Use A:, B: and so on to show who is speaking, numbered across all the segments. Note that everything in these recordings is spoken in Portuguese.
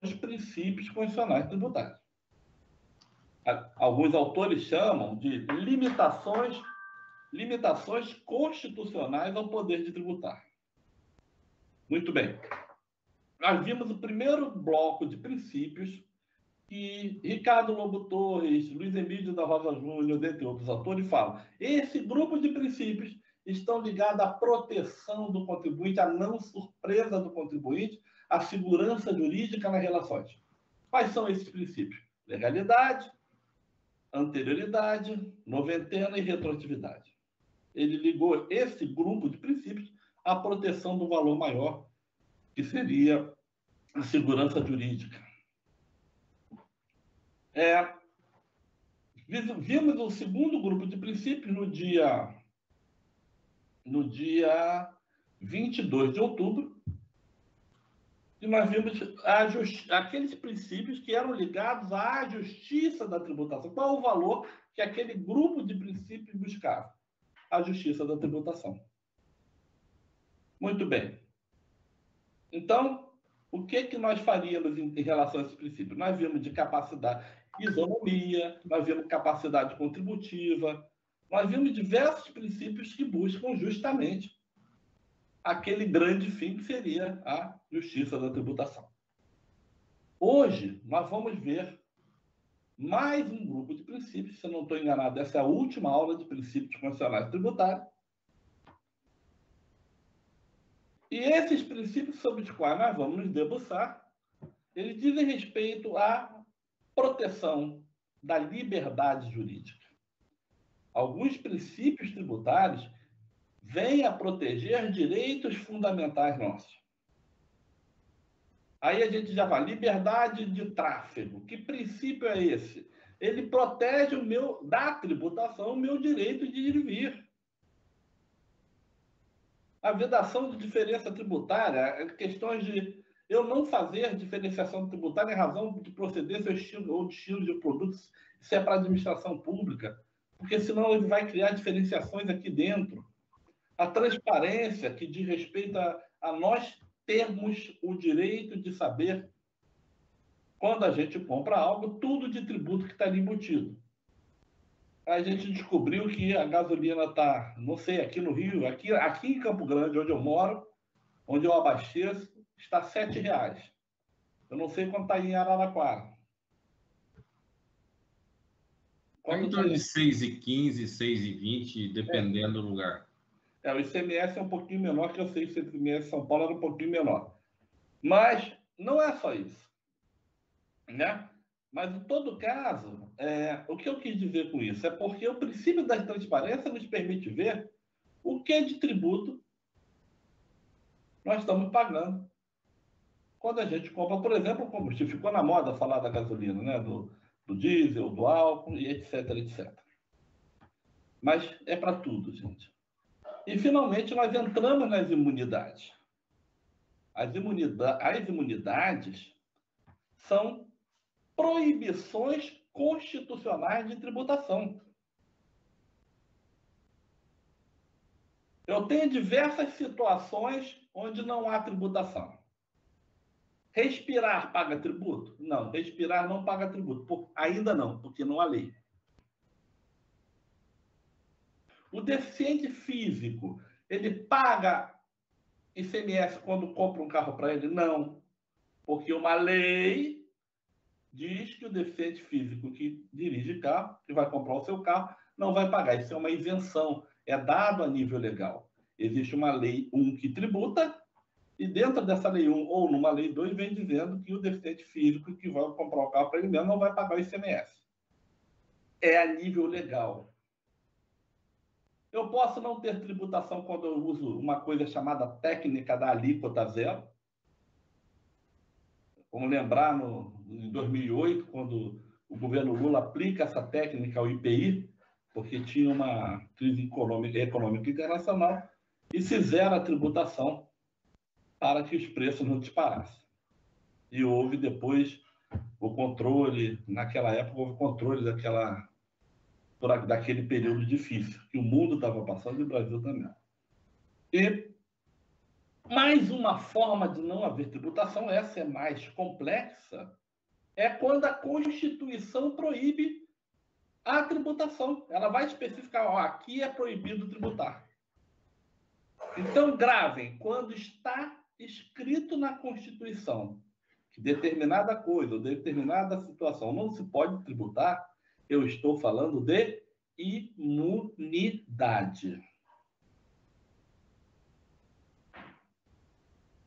A: os princípios constitucionais tributários. Alguns autores chamam de limitações constitucionais ao poder de tributar. Muito bem. Nós vimos o primeiro bloco de princípios que Ricardo Lobo Torres, Luiz Emílio da Rosa Júnior, dentre outros autores, falam. Esse grupo de princípios estão ligados à proteção do contribuinte, à não surpresa do contribuinte, à segurança jurídica nas relações. Quais são esses princípios? Legalidade, anterioridade, noventena e retroatividade. Ele ligou esse grupo de princípios à proteção do valor maior, que seria a segurança jurídica. Vimos o segundo grupo de princípios no dia 22 de outubro, e nós vimos aqueles princípios que eram ligados à justiça da tributação. Qual o valor que aquele grupo de princípios buscava? A justiça da tributação. Muito bem. Então, o que nós faríamos em relação a esses princípios? Nós vimos de capacidade, isonomia, nós vimos capacidade contributiva, nós vimos diversos princípios que buscam justamente aquele grande fim que seria a justiça da tributação. Hoje, nós vamos ver mais um grupo de princípios, se eu não estou enganado, essa é a última aula de princípios constitucionais tributários. E esses princípios sobre os quais nós vamos nos debruçar, eles dizem respeito à proteção da liberdade jurídica. Alguns princípios tributários vêm a proteger direitos fundamentais nossos. Aí a gente já vai, liberdade de tráfego. Que princípio é esse? Ele protege da tributação o meu direito de ir e vir. A vedação de diferença tributária, questões de eu não fazer diferenciação tributária em razão de procedência ou destino de produtos, isso é para a administração pública, porque senão ele vai criar diferenciações aqui dentro. A transparência, que diz respeito a nós termos o direito de saber, quando a gente compra algo, tudo de tributo que está ali embutido. A gente descobriu que a gasolina está, não sei, aqui no Rio, aqui em Campo Grande, onde eu moro, onde eu abasteço, está R$ 7,00. Eu não sei quanto está em Araraquara.
B: Em torno de 6,15, 6,20, dependendo do lugar.
A: O ICMS é um pouquinho menor, que eu sei que o ICMS São Paulo era um pouquinho menor. Mas não é só isso, né? Mas, em todo caso, o que eu quis dizer com isso? É porque o princípio da transparência nos permite ver o que de tributo nós estamos pagando quando a gente compra, por exemplo, o combustível. Ficou na moda falar da gasolina, né? Do diesel, do álcool, e etc, etc. Mas é para tudo, gente. E, finalmente, nós entramos nas imunidades. As imunidades são proibições constitucionais de tributação. Eu tenho diversas situações onde não há tributação. Respirar paga tributo? Não, respirar não paga tributo. Ainda não, porque não há lei. O deficiente físico, ele paga ICMS quando compra um carro para ele? Não, porque uma lei diz que o deficiente físico que dirige carro, que vai comprar o seu carro, não vai pagar. Isso é uma isenção, é dado a nível legal. Existe uma lei 1 que tributa, e dentro dessa lei 1 ou numa lei 2 vem dizendo que o deficiente físico que vai comprar o carro para ele mesmo não vai pagar o ICMS. É a nível legal. Eu posso não ter tributação quando eu uso uma coisa chamada técnica da alíquota zero. Vamos lembrar, em 2008, quando o governo Lula aplica essa técnica ao IPI, porque tinha uma crise econômica internacional, e se zera a tributação para que os preços não disparassem. E houve depois o controle, naquela época houve controle daquele período difícil, que o mundo estava passando e o Brasil também. E Mais uma forma de não haver tributação, essa é mais complexa, é quando a Constituição proíbe a tributação. Ela vai especificar, ó, aqui é proibido tributar. Então, gravem, quando está escrito na Constituição que determinada coisa ou determinada situação não se pode tributar, eu estou falando de imunidade.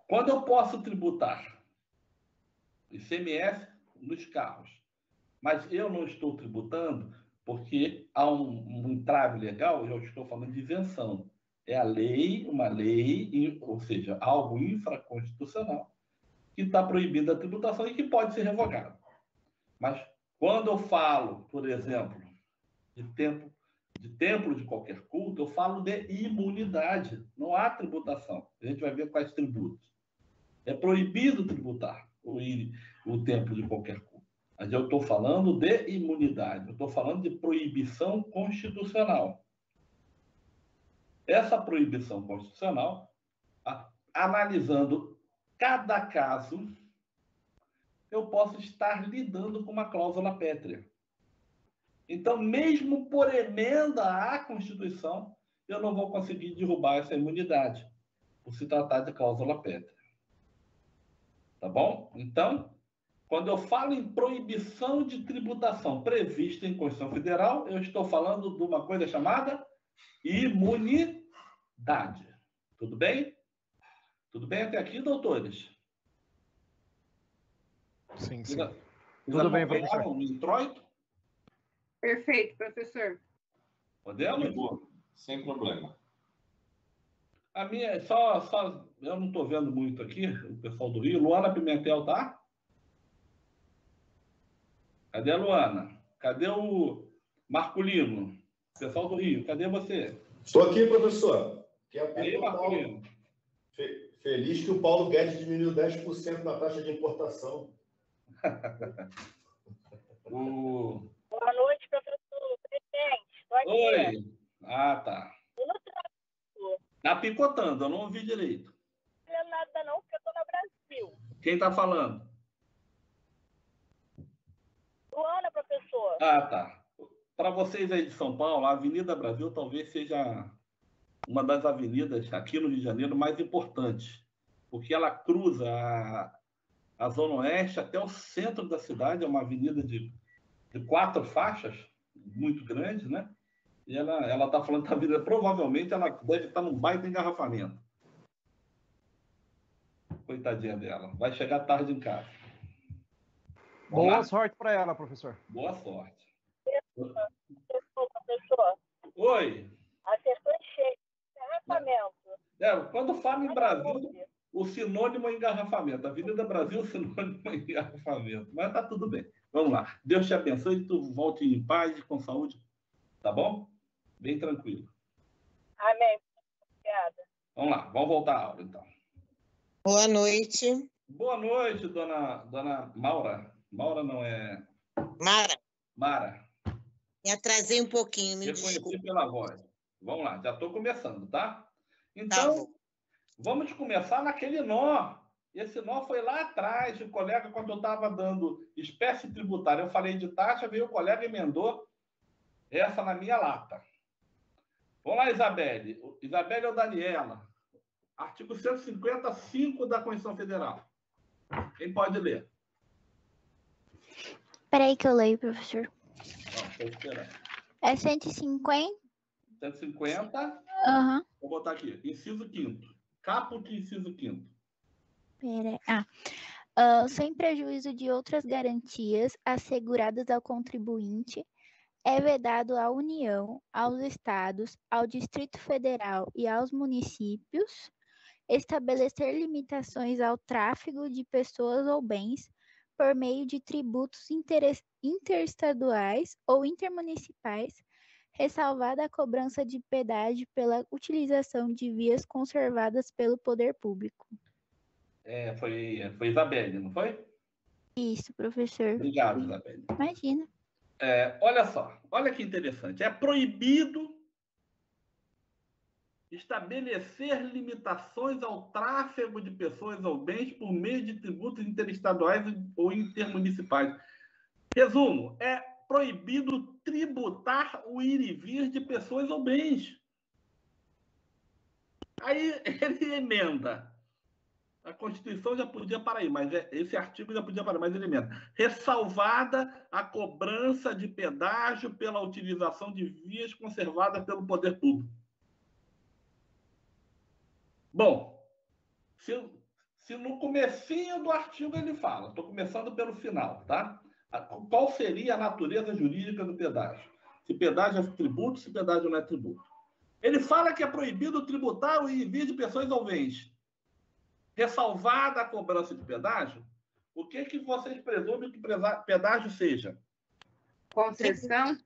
A: Quando eu posso tributar ICMS nos carros, mas eu não estou tributando porque há um entrave legal, eu estou falando de isenção. É a lei, uma lei, ou seja, algo infraconstitucional, que está proibida a tributação e que pode ser revogado. Mas quando eu falo, por exemplo, de templo de qualquer culto, eu falo de imunidade. Não há tributação. A gente vai ver quais tributos. É proibido tributar o templo de qualquer culto. Mas eu estou falando de imunidade. Eu estou falando de proibição constitucional. Essa proibição constitucional, analisando cada caso, eu posso estar lidando com uma cláusula pétrea. Então, mesmo por emenda à Constituição, eu não vou conseguir derrubar essa imunidade, por se tratar de cláusula pétrea. Tá bom? Então, quando eu falo em proibição de tributação prevista em Constituição Federal, eu estou falando de uma coisa chamada imunidade. Tudo bem? Tudo bem até aqui, doutores?
C: Sim, sim.
A: Tudo bem, professor? No introito?
D: Perfeito, professor.
A: Podemos?
B: Sem problema.
A: A minha, eu não estou vendo muito aqui, o pessoal do Rio. Luana Pimentel, tá? Cadê a Luana? Cadê o Marculino? Pessoal do Rio, cadê você?
E: Estou aqui, professor.
A: Aí, Marculino.
E: Feliz que o Paulo Guedes diminuiu 10% na taxa de importação.
D: Boa noite, professor. Presente. Estou aqui.
A: Oi. Ah, tá. Tá picotando, eu não ouvi direito.
D: Não é nada não, porque eu estou no Brasil.
A: Quem tá falando?
D: Luana, professor.
A: Ah, tá. Para vocês aí de São Paulo, a Avenida Brasil talvez seja uma das avenidas aqui no Rio de Janeiro mais importantes, porque ela cruza a Zona Oeste até o centro da cidade, é uma avenida de 4 faixas, muito grande, né? E ela está falando da vida, provavelmente ela deve estar num baita engarrafamento. Coitadinha dela. Vai chegar tarde em casa.
C: Boa sorte para ela, professor.
A: Boa sorte.
D: Professor.
A: Oi.
D: Acertou em cheio. Engarrafamento.
A: Quando fala em Brasil, o sinônimo é engarrafamento. A Avenida Brasil, o sinônimo é engarrafamento. Mas tá tudo bem. Vamos lá. Deus te abençoe e tu volte em paz, com saúde. Tá bom? Bem tranquilo.
D: Amém. Obrigada.
A: Vamos lá. Vamos voltar à aula, então.
F: Boa noite.
A: Boa noite, dona Maura. Maura não é... Mara.
F: Me atrasei um pouquinho, me
A: Reconheci
F: desculpe.
A: pela voz. Vamos lá. Já estou começando, tá? Então, vamos começar naquele nó. Esse nó foi lá atrás. O colega, quando eu estava dando espécie tributária, eu falei de taxa, veio o colega e emendou essa na minha lata. Vamos lá, Isabelle. Isabelle ou Daniela? Artigo 155 da Constituição Federal. Quem pode ler?
G: Espera aí que eu leio, professor.
A: Estou esperando.
G: É 150?
A: 150.
G: Aham.
A: Vou botar aqui. Inciso 5º. Caput, inciso 5º.
G: Sem prejuízo de outras garantias asseguradas ao contribuinte, é vedado à União, aos Estados, ao Distrito Federal e aos municípios estabelecer limitações ao tráfego de pessoas ou bens por meio de tributos interestaduais ou intermunicipais, ressalvada a cobrança de pedágio pela utilização de vias conservadas pelo poder público.
A: Foi Isabelle, não foi?
G: Isso, professor.
A: Obrigado, Isabelle.
G: Imagina.
A: Olha só, olha que interessante. É proibido estabelecer limitações ao tráfego de pessoas ou bens por meio de tributos interestaduais ou intermunicipais. Resumo, é proibido tributar o ir e vir de pessoas ou bens. Aí ele emenda. A Constituição já podia parar aí, mas esse artigo já podia parar, mas ele emenda. Ressalvada a cobrança de pedágio pela utilização de vias conservadas pelo poder público. Bom, se no comecinho do artigo ele fala, estou começando pelo final, tá? Qual seria a natureza jurídica do pedágio? Se pedágio é tributo, se pedágio não é tributo. Ele fala que é proibido tributar o envio de pessoas ou bens. Ressalvada a cobrança de pedágio, o que vocês presumem que pedágio seja?
H: Concessão?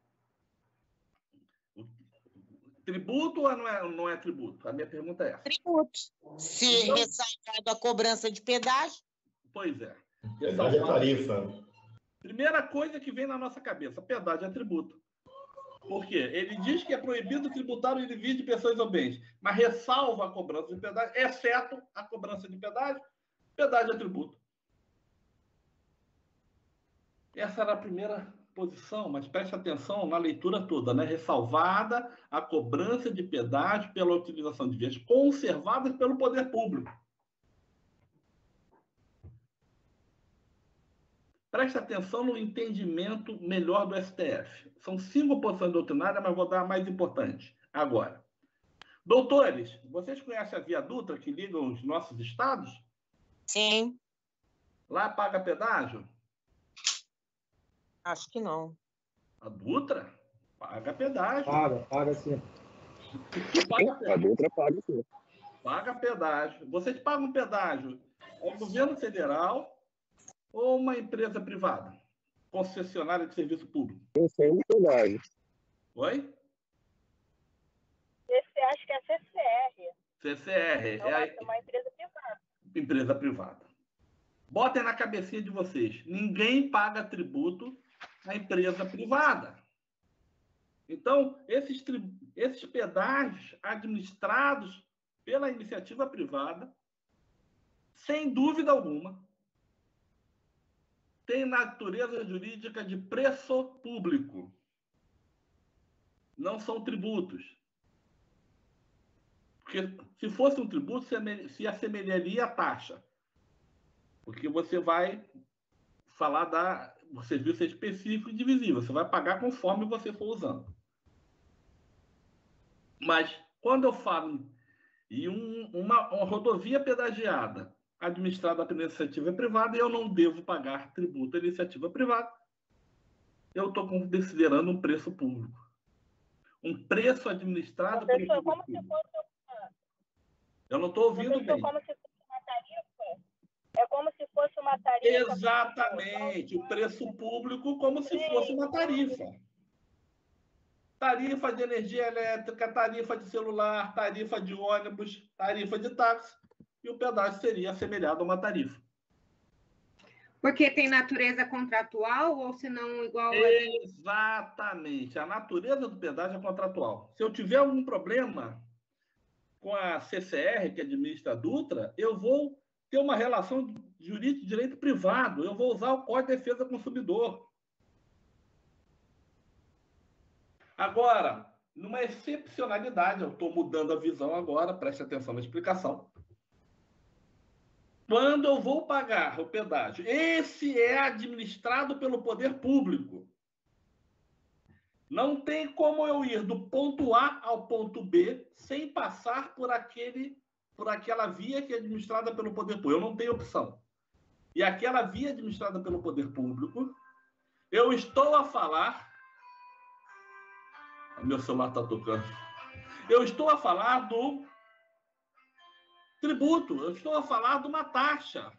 A: Tributo ou não é tributo? A minha pergunta é essa.
F: Tributo. Se então, ressalvado a cobrança de pedágio.
A: Pois é.
E: Pedágio é tarifa.
A: Primeira coisa que vem na nossa cabeça, pedágio é tributo. Por quê? Ele diz que é proibido tributar o envio de pessoas ou bens, mas ressalva a cobrança de pedágio, exceto a cobrança de pedágio é tributo. Essa era a primeira posição, mas preste atenção na leitura toda, né? Ressalvada a cobrança de pedágio pela utilização de vias conservadas pelo poder público. Preste atenção no entendimento melhor do STF. São 5 posições doutrinárias, mas vou dar a mais importante agora. Doutores, vocês conhecem a Via Dutra, que liga os nossos estados?
F: Sim.
A: Lá paga pedágio?
F: Acho que não.
A: A Dutra? Paga pedágio.
C: Paga sim.
A: A Dutra paga sim. Paga pedágio. Vocês pagam pedágio ao governo federal ou uma empresa privada? Concessionária de serviço público?
I: Eu sei de pedágio.
A: Oi?
D: Acho que é CCR.
A: CCR.
D: É uma empresa privada.
A: Empresa privada. Botem na cabecinha de vocês. Ninguém paga tributo na empresa privada. Então, esses pedágios administrados pela iniciativa privada, sem dúvida alguma, têm natureza jurídica de preço público. Não são tributos. Porque se fosse um tributo, se assemelharia à taxa. Porque você vai falar do serviço específico e divisível. Você vai pagar conforme você for usando. Mas, quando eu falo em uma rodovia pedagiada administrada pela iniciativa privada, eu não devo pagar tributo à iniciativa privada. Eu estou considerando um preço público. Um preço administrado pelo poder público. Eu não estou ouvindo bem.
D: Como se fosse uma tarifa? É como se fosse uma tarifa.
A: Exatamente. O preço público como se fosse uma tarifa. Tarifa de energia elétrica, tarifa de celular, tarifa de ônibus, tarifa de táxi. E o pedágio seria assemelhado a uma tarifa.
H: Porque tem natureza contratual ou se não igual...
A: Exatamente. A natureza do pedágio é contratual. Se eu tiver algum problema com a CCR, que administra a Dutra, eu vou ter uma relação jurídica de direito privado. Eu vou usar o Código de Defesa do Consumidor. Agora, numa excepcionalidade, eu estou mudando a visão agora, preste atenção na explicação. Quando eu vou pagar o pedágio, esse é administrado pelo poder público. Não tem como eu ir do ponto A ao ponto B sem passar por aquela via que é administrada pelo poder público. Eu não tenho opção. E aquela via administrada pelo poder público, eu estou a falar... Meu celular está tocando. Eu estou a falar do tributo. Eu estou a falar de uma taxa.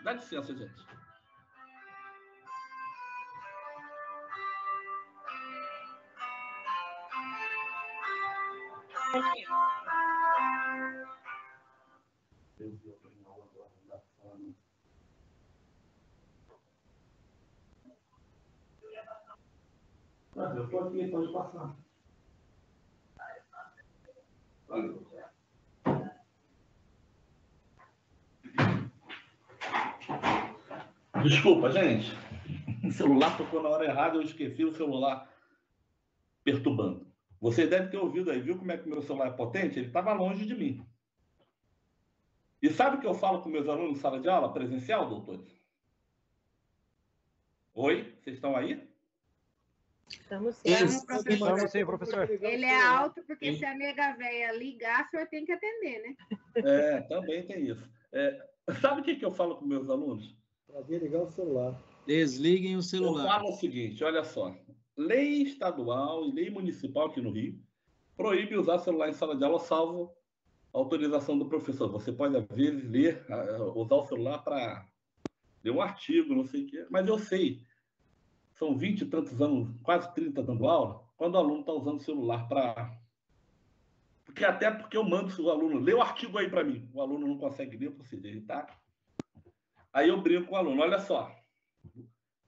A: Dá licença, gente. Eu estou aqui, pode passar. Desculpa, gente. O celular tocou na hora errada, eu esqueci o celular perturbando. Você deve ter ouvido aí, viu como é que o meu celular é potente? Ele estava longe de mim. E sabe o que eu falo com meus alunos em sala de aula presencial, doutores? Oi, vocês estão aí?
H: Estamos
C: Estamos sim, professor.
H: Ele é alto, porque se a nega véia ligar, o senhor tem que atender, né?
A: É, também tem isso. Sabe o que eu falo com meus alunos?
I: Para desligar o celular.
J: Desliguem o
A: Eu
J: celular.
A: falo o seguinte, olha só. Lei estadual e lei municipal aqui no Rio proíbe usar celular em sala de aula, salvo autorização do professor. Você pode, às vezes, usar o celular para ler um artigo, não sei o quê. Mas eu sei, são 20 e tantos anos, quase 30 dando aula, quando o aluno está usando o celular para... Até porque eu mando o aluno, lê o artigo aí para mim. O aluno não consegue ler, para você tá? Aí eu brinco com o aluno, olha só,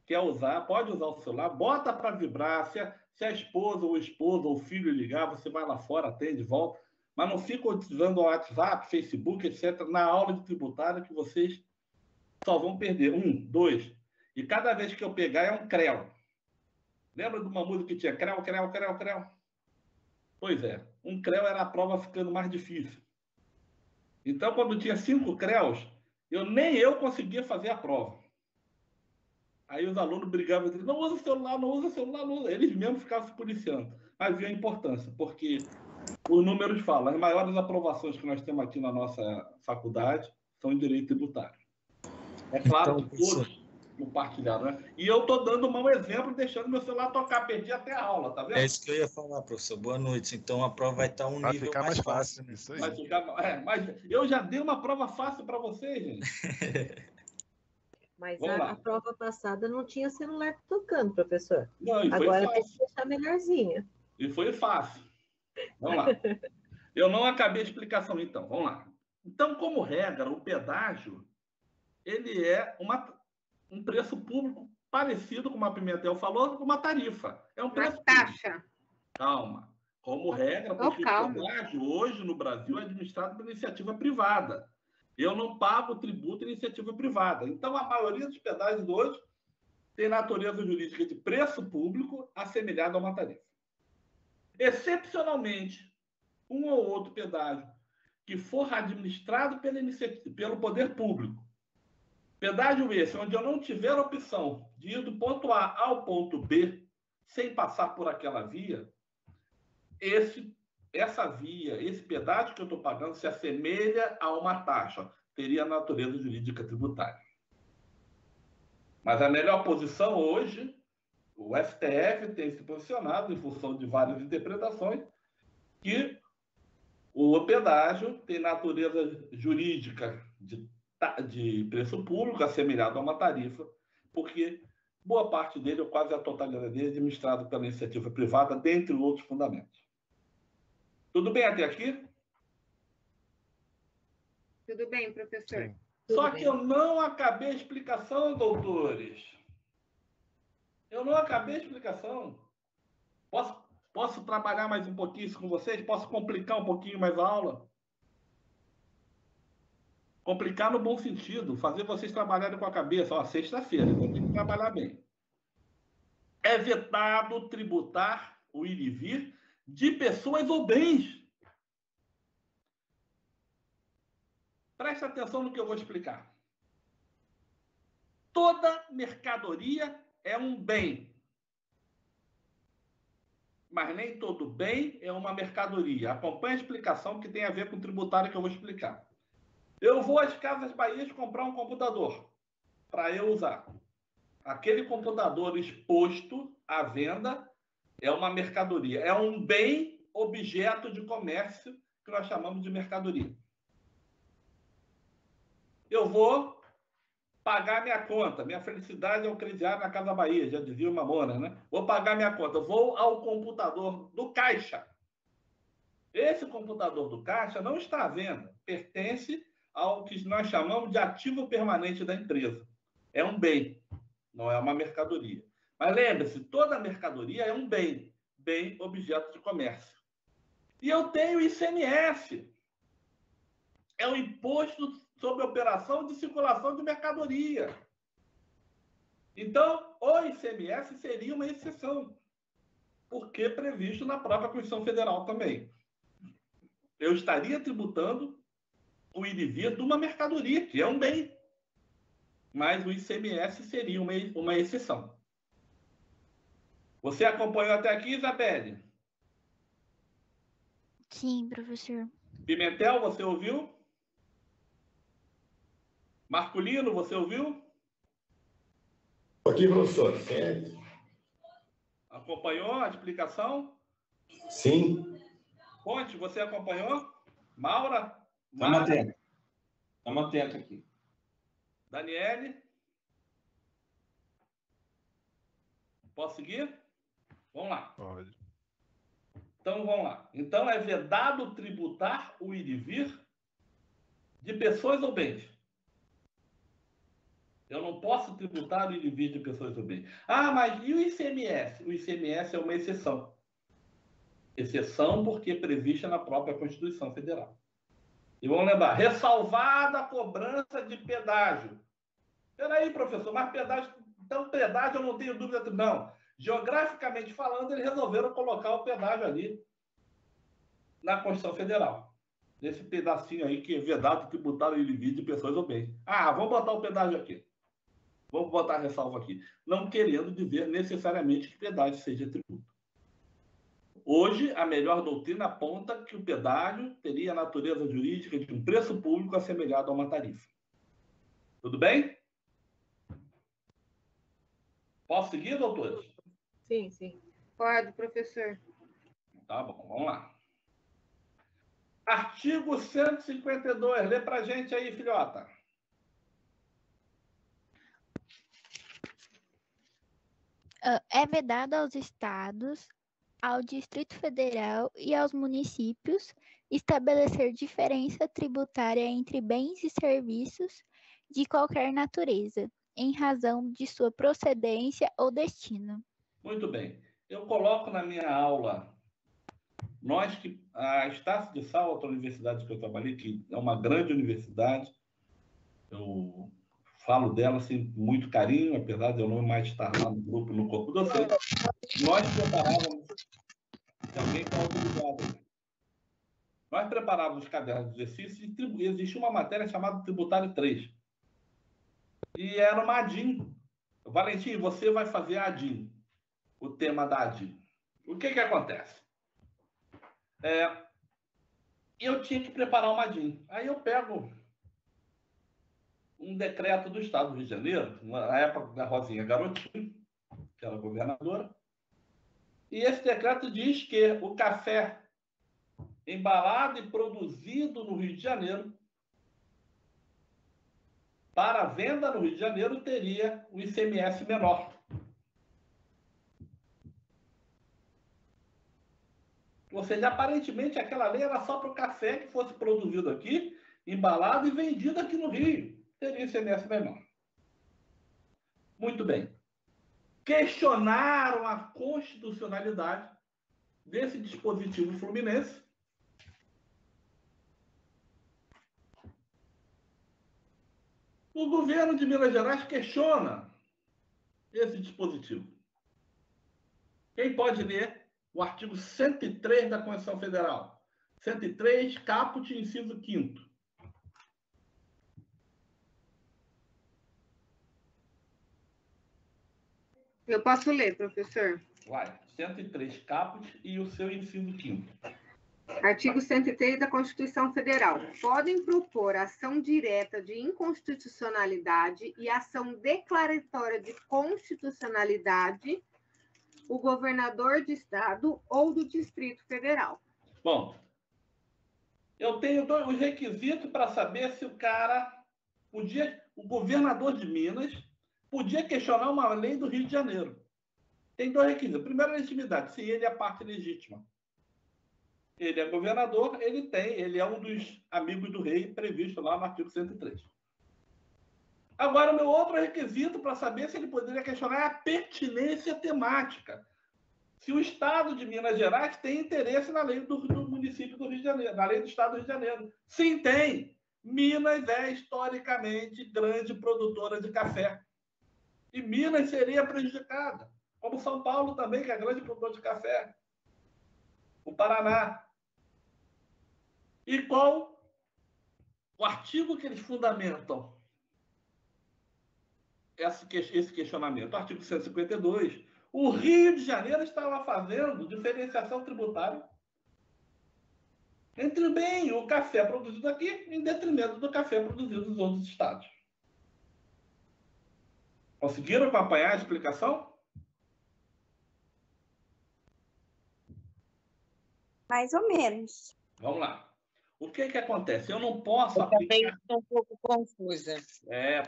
A: quer usar, pode usar o celular, bota para vibrar, se a esposa ou o esposo ou o filho ligar, você vai lá fora, atende, volta, mas não fica utilizando o WhatsApp, Facebook, etc., na aula de tributária que vocês só vão perder. 1, 2, e cada vez que eu pegar é um creu. Lembra de uma música que tinha creu, creu, creu, creu? Pois é, um creu era a prova ficando mais difícil. Então, quando tinha 5 creus, nem eu conseguia fazer a prova. Aí os alunos brigavam, diziam, não usa o celular, não usa o celular, não usa. Eles mesmos ficavam se policiando. Mas viu a importância, porque os números falam, as maiores aprovações que nós temos aqui na nossa faculdade são em direito tributário. É claro
J: Então,
A: que todos compartilharam, né? E eu estou dando um mau exemplo, deixando meu celular tocar, perdi até a aula, tá vendo?
J: É isso que eu ia falar, professor. Boa noite. Então a prova vai estar
K: Vai
J: nível
K: ficar
J: mais
K: mais
J: fácil.
K: fácil. Isso aí.
A: Vai ficar, mas eu já dei uma prova fácil para vocês, gente.
L: Mas
A: Vamos lá.
L: a prova passada não tinha celular tocando, professor.
A: Não, e foi
L: Agora
A: fácil.
L: tem que deixar melhorzinho.
A: E foi fácil. Vamos lá. Eu não acabei a explicação, então. Vamos lá. Então, como regra, o pedágio ele é um preço público parecido, como a Pimentel falou, com uma tarifa. É um preço
H: Uma taxa.
A: público. Calma. Como regra, porque o pedágio hoje no Brasil é administrado por iniciativa privada. Eu não pago tributo em iniciativa privada. Então, a maioria dos pedágios hoje tem natureza jurídica de preço público assemelhado a uma tarifa. Excepcionalmente, um ou outro pedágio que for administrado pelo poder público, pedágio esse onde eu não tiver opção de ir do ponto A ao ponto B sem passar por aquela via, essa via, esse pedágio que eu estou pagando se assemelha a uma taxa, teria natureza jurídica tributária. Mas a melhor posição hoje, o STF tem se posicionado em função de várias interpretações, que o pedágio tem natureza jurídica de preço público, assemelhado a uma tarifa, porque boa parte dele, ou quase a totalidade dele, é administrado pela iniciativa privada, dentre outros fundamentos. Tudo bem até aqui?
H: Tudo bem, professor.
K: Sim.
A: Só que eu não acabei a explicação, doutores. Eu não acabei a explicação. Posso trabalhar mais um pouquinho isso com vocês? Posso complicar um pouquinho mais a aula? Complicar no bom sentido. Fazer vocês trabalharem com a cabeça. Ó, sexta-feira, então tem que trabalhar bem. É vetado tributar o ir e vir de pessoas ou bens. Presta atenção no que eu vou explicar. Toda mercadoria é um bem. Mas nem todo bem é uma mercadoria. Acompanhe a explicação que tem a ver com o tributário que eu vou explicar. Eu vou às Casas Bahia comprar um computador para eu usar. Aquele computador exposto à venda é uma mercadoria. É um bem objeto de comércio que nós chamamos de mercadoria. Eu vou pagar minha conta. Minha felicidade é o crediário na Casa Bahia, já dizia o Mamona, né? Vou pagar minha conta. Vou ao computador do caixa. Esse computador do caixa não está à venda. Pertence ao que nós chamamos de ativo permanente da empresa. É um bem, não é uma mercadoria. Mas lembre-se, toda mercadoria é um bem, bem objeto de comércio. E eu tenho ICMS. É o Imposto sobre Operação de Circulação de Mercadoria. Então, o ICMS seria uma exceção, porque é previsto na própria Constituição Federal também. Eu estaria tributando o ir e vir de uma mercadoria, que é um bem. Mas o ICMS seria uma exceção. Você acompanhou até aqui, Isabelle?
G: Sim, professor.
A: Pimentel, você ouviu? Marculino, você ouviu?
E: Aqui, professor. Certo.
A: Acompanhou a explicação?
E: Sim.
A: Ponte, você acompanhou? Maura?
B: Estamos atentos. Estamos atentos aqui.
A: Daniele? Posso seguir? Vamos lá.
K: Pode.
A: Então, vamos lá. Então, é vedado tributar o ir e vir de pessoas ou bens? Eu não posso tributar o ir e vir de pessoas ou bens. Ah, mas e o ICMS? O ICMS é uma exceção. Exceção porque é prevista na própria Constituição Federal. E vamos lembrar, ressalvada a cobrança de pedágio. Espera aí, professor, mas pedágio... Então, pedágio eu não tenho dúvida. Não. Geograficamente falando, eles resolveram colocar o pedágio ali na Constituição Federal. Nesse pedacinho aí que é vedado tributar o ir e vir de pessoas ou bens. Ah, vamos botar o pedágio aqui. Vamos botar a ressalva aqui. Não querendo dizer necessariamente que pedágio seja tributo. Hoje, a melhor doutrina aponta que o pedágio teria a natureza jurídica de um preço público assemelhado a uma tarifa. Tudo bem? Posso seguir, doutores?
H: Sim, sim. Pode, professor.
A: Tá bom, vamos lá. Artigo 152. Lê pra gente aí, filhota.
G: É vedado aos estados, ao Distrito Federal e aos municípios estabelecer diferença tributária entre bens e serviços de qualquer natureza, em razão de sua procedência ou destino.
A: Muito bem. Eu coloco na minha aula, a Estácio de Sá, outra universidade que eu trabalhei, que é uma grande universidade, eu falo dela assim, com muito carinho, apesar de eu não mais estar lá no grupo, no corpo docente. Nós preparávamos, alguém está autorizado, nós preparávamos os cadernos de exercício e existia uma matéria chamada Tributário 3. E era uma ADIM. Valentim, você vai fazer a ADIM, o tema da ADIM. O que acontece? Eu tinha que preparar uma ADIM. Aí eu pego um decreto do Estado do Rio de Janeiro, na época da Rosinha Garotinho, que era governadora, e esse decreto diz que o café embalado e produzido no Rio de Janeiro, para venda no Rio de Janeiro, teria o ICMS menor. Ou seja, aparentemente aquela lei era só para o café que fosse produzido aqui, embalado e vendido aqui no Rio. Teria ICMS menor. Muito bem. Questionaram a constitucionalidade desse dispositivo fluminense. O governo de Minas Gerais questiona esse dispositivo. Quem pode ler o artigo 103 da Constituição Federal? 103, caput, inciso 5º.
H: Eu posso ler, professor?
A: Vai, 103, caput e o seu inciso 5º.
H: Artigo 103 da Constituição Federal. Podem propor ação direta de inconstitucionalidade e ação declaratória de constitucionalidade o governador de estado ou do Distrito Federal.
A: Bom, eu tenho os requisitos para saber se o cara podia, o governador de Minas podia questionar uma lei do Rio de Janeiro. Tem dois requisitos. Primeiro, a legitimidade, se ele é parte legítima. Ele é governador, ele é um dos amigos do rei previsto lá no artigo 103. Agora, o meu outro requisito para saber se ele poderia questionar é a pertinência temática. se o Estado de Minas Gerais tem interesse na lei do município do Rio de Janeiro, na lei do Estado do Rio de Janeiro. Sim, tem. Minas é historicamente grande produtora de café. E Minas seria prejudicada, como São Paulo também, que é grande produtor de café. O Paraná. E qual o artigo que eles fundamentam esse questionamento? O artigo 152. O Rio de Janeiro estava fazendo diferenciação tributária entre bem o café produzido aqui em detrimento do café produzido nos outros estados. Conseguiram acompanhar a explicação?
K: Mais ou menos.
A: Vamos lá. O que acontece? Eu não posso
F: Eu
A: aplicar...
F: também estou um pouco confusa.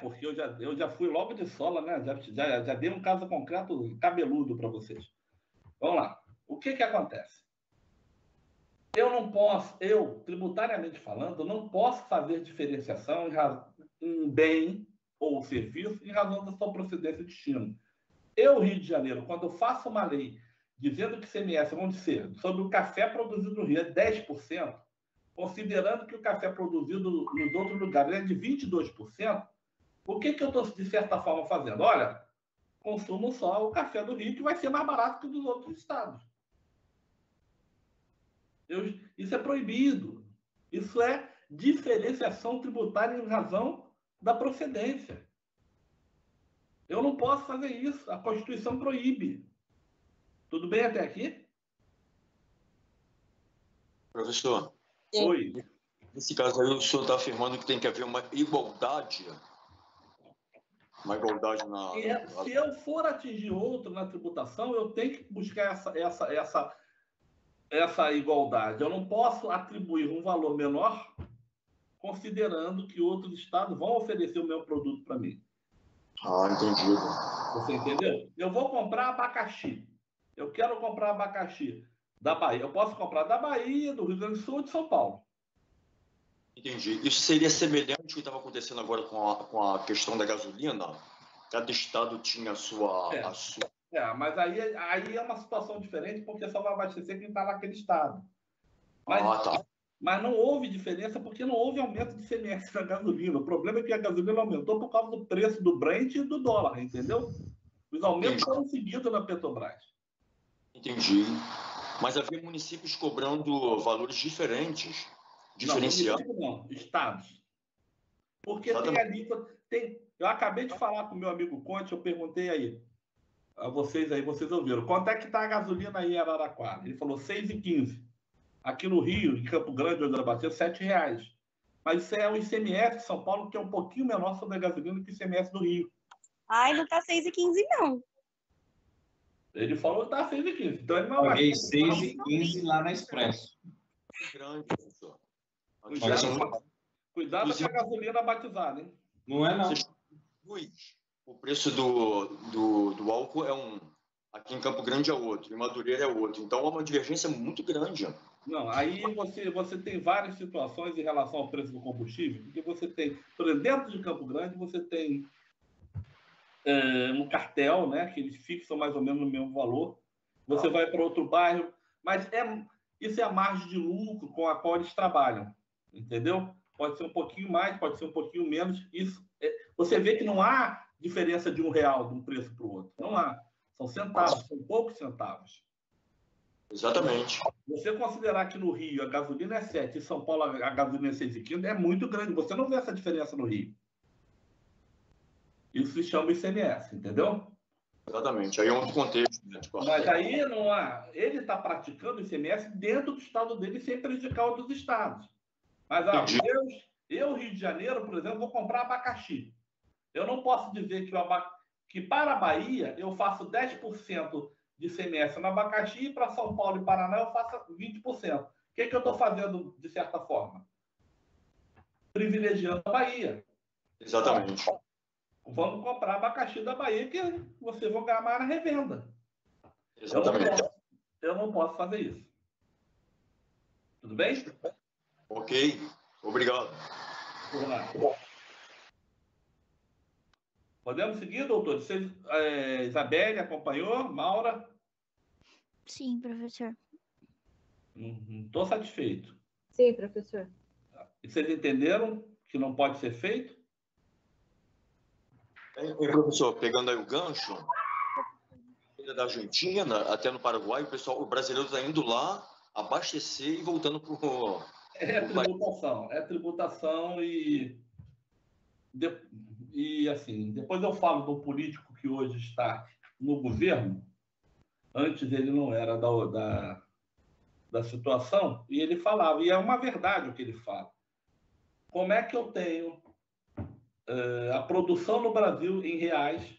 A: Porque eu já fui logo de sola, né? Já dei um caso concreto cabeludo para vocês. Vamos lá. O que acontece? Eu não posso, tributariamente falando, não posso fazer diferenciação em bem ou serviço em razão da sua procedência e destino. Rio de Janeiro, quando eu faço uma lei dizendo que CMS, vamos dizer, sobre o café produzido no Rio é 10%, considerando que o café produzido nos outros lugares é de 22%, o que eu estou, de certa forma, fazendo? Olha, consumo só o café do Rio, que vai ser mais barato que o dos outros estados. Isso é proibido. Isso é diferenciação tributária em razão da procedência. Eu não posso fazer isso. A Constituição proíbe. Tudo bem até aqui?
M: Professor,
A: oi.
M: Nesse caso aí, o senhor está afirmando que tem que haver uma igualdade na...
A: Se eu for atingir outro na tributação, eu tenho que buscar essa igualdade. Eu não posso atribuir um valor menor considerando que outros estados vão oferecer o mesmo produto para mim.
M: Ah, entendido.
A: Você entendeu? Eu vou comprar abacaxi. Eu quero comprar abacaxi da Bahia. Eu posso comprar da Bahia, do Rio Grande do Sul ou de São Paulo.
M: Entendi. Isso seria semelhante ao que estava acontecendo agora com a questão da gasolina? Cada estado tinha a sua...
A: Mas aí é uma situação diferente, porque só vai abastecer quem está naquele estado. Mas não houve diferença, porque não houve aumento de CMS na gasolina. O problema é que a gasolina aumentou por causa do preço do Brent e do dólar, entendeu? Os aumentos foram seguidos na Petrobras.
M: Entendi. Mas havia municípios cobrando valores diferentes, diferenciados.
A: Não, estados. Porque tem ali... Eu acabei de falar com o meu amigo Conte, eu perguntei a vocês aí, vocês ouviram. Quanto é que está a gasolina aí em Araraquara? Ele falou 6,15. Aqui no Rio, em Campo Grande, onde ela bateu, R$7. Mas isso é o ICMS de São Paulo, que é um pouquinho menor sobre a gasolina que o ICMS do Rio.
K: Ai, não está 6,15, não.
A: Ele falou que está 6,15. Então ele não
B: vai. Paguei 6,15 lá na Expresso.
M: Grande, professor.
A: Cuidado com a gasolina batizada, hein?
B: Não é, não.
M: O preço do álcool é um. Aqui em Campo Grande é outro, em Madureira é outro. Então é uma divergência muito grande.
A: Não, aí você tem várias situações em relação ao preço do combustível, porque você tem, por exemplo, dentro de Campo Grande, você tem um cartel, né, que eles fixam mais ou menos o mesmo valor. Você vai para outro bairro, mas isso é a margem de lucro com a qual eles trabalham, entendeu? Pode ser um pouquinho mais, pode ser um pouquinho menos. Você vê que não há diferença de R$1 de um preço para o outro. Não há. São centavos, são poucos centavos.
M: Exatamente.
A: Você considerar que no Rio a gasolina é 7 e em São Paulo a gasolina é 6,15, é muito grande. Você não vê essa diferença no Rio. Isso se chama ICMS, entendeu?
M: Exatamente. Aí é outro contexto. Né?
A: Mas aí não há. Ele está praticando o ICMS dentro do estado dele sem prejudicar outros estados. Mas eu, Rio de Janeiro, por exemplo, vou comprar abacaxi. Eu não posso dizer que para a Bahia eu faço 10% de ICMS no abacaxi e para São Paulo e Paraná eu faço 20%. O que eu estou fazendo, de certa forma? Privilegiando a Bahia.
M: Exatamente.
A: Vamos comprar abacaxi da Bahia que vocês vão ganhar mais na revenda.
M: Exatamente.
A: Eu não posso fazer isso. Tudo bem?
M: Ok. Obrigado.
A: Podemos seguir, doutor? Isabelle acompanhou? Maura?
G: Sim, professor.
A: Não estou satisfeito.
L: Sim, professor.
A: E vocês entenderam que não pode ser feito?
M: Professor, pegando aí o gancho, da Argentina até no Paraguai, o brasileiro está indo lá abastecer e voltando para o...
A: É tributação e assim, depois eu falo do político que hoje está no governo. Antes ele não era da situação, e ele falava, e é uma verdade o que ele fala. Como é que eu tenho a produção no Brasil em reais,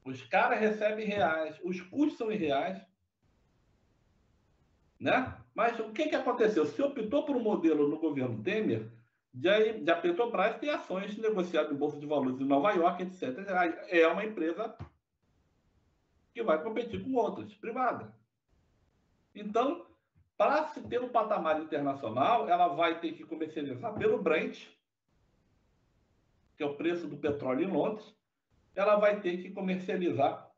A: os caras recebem em reais, os custos são em reais, né? Mas o que aconteceu? Se optou por um modelo no governo Temer, a Petrobras tem ações negociadas em Bolsa de Valores em Nova York, etc. É uma empresa que vai competir com outras, privadas. Então, para se ter um patamar internacional, ela vai ter que comercializar pelo Brent, que é o preço do petróleo em Londres, ela vai ter que comercializar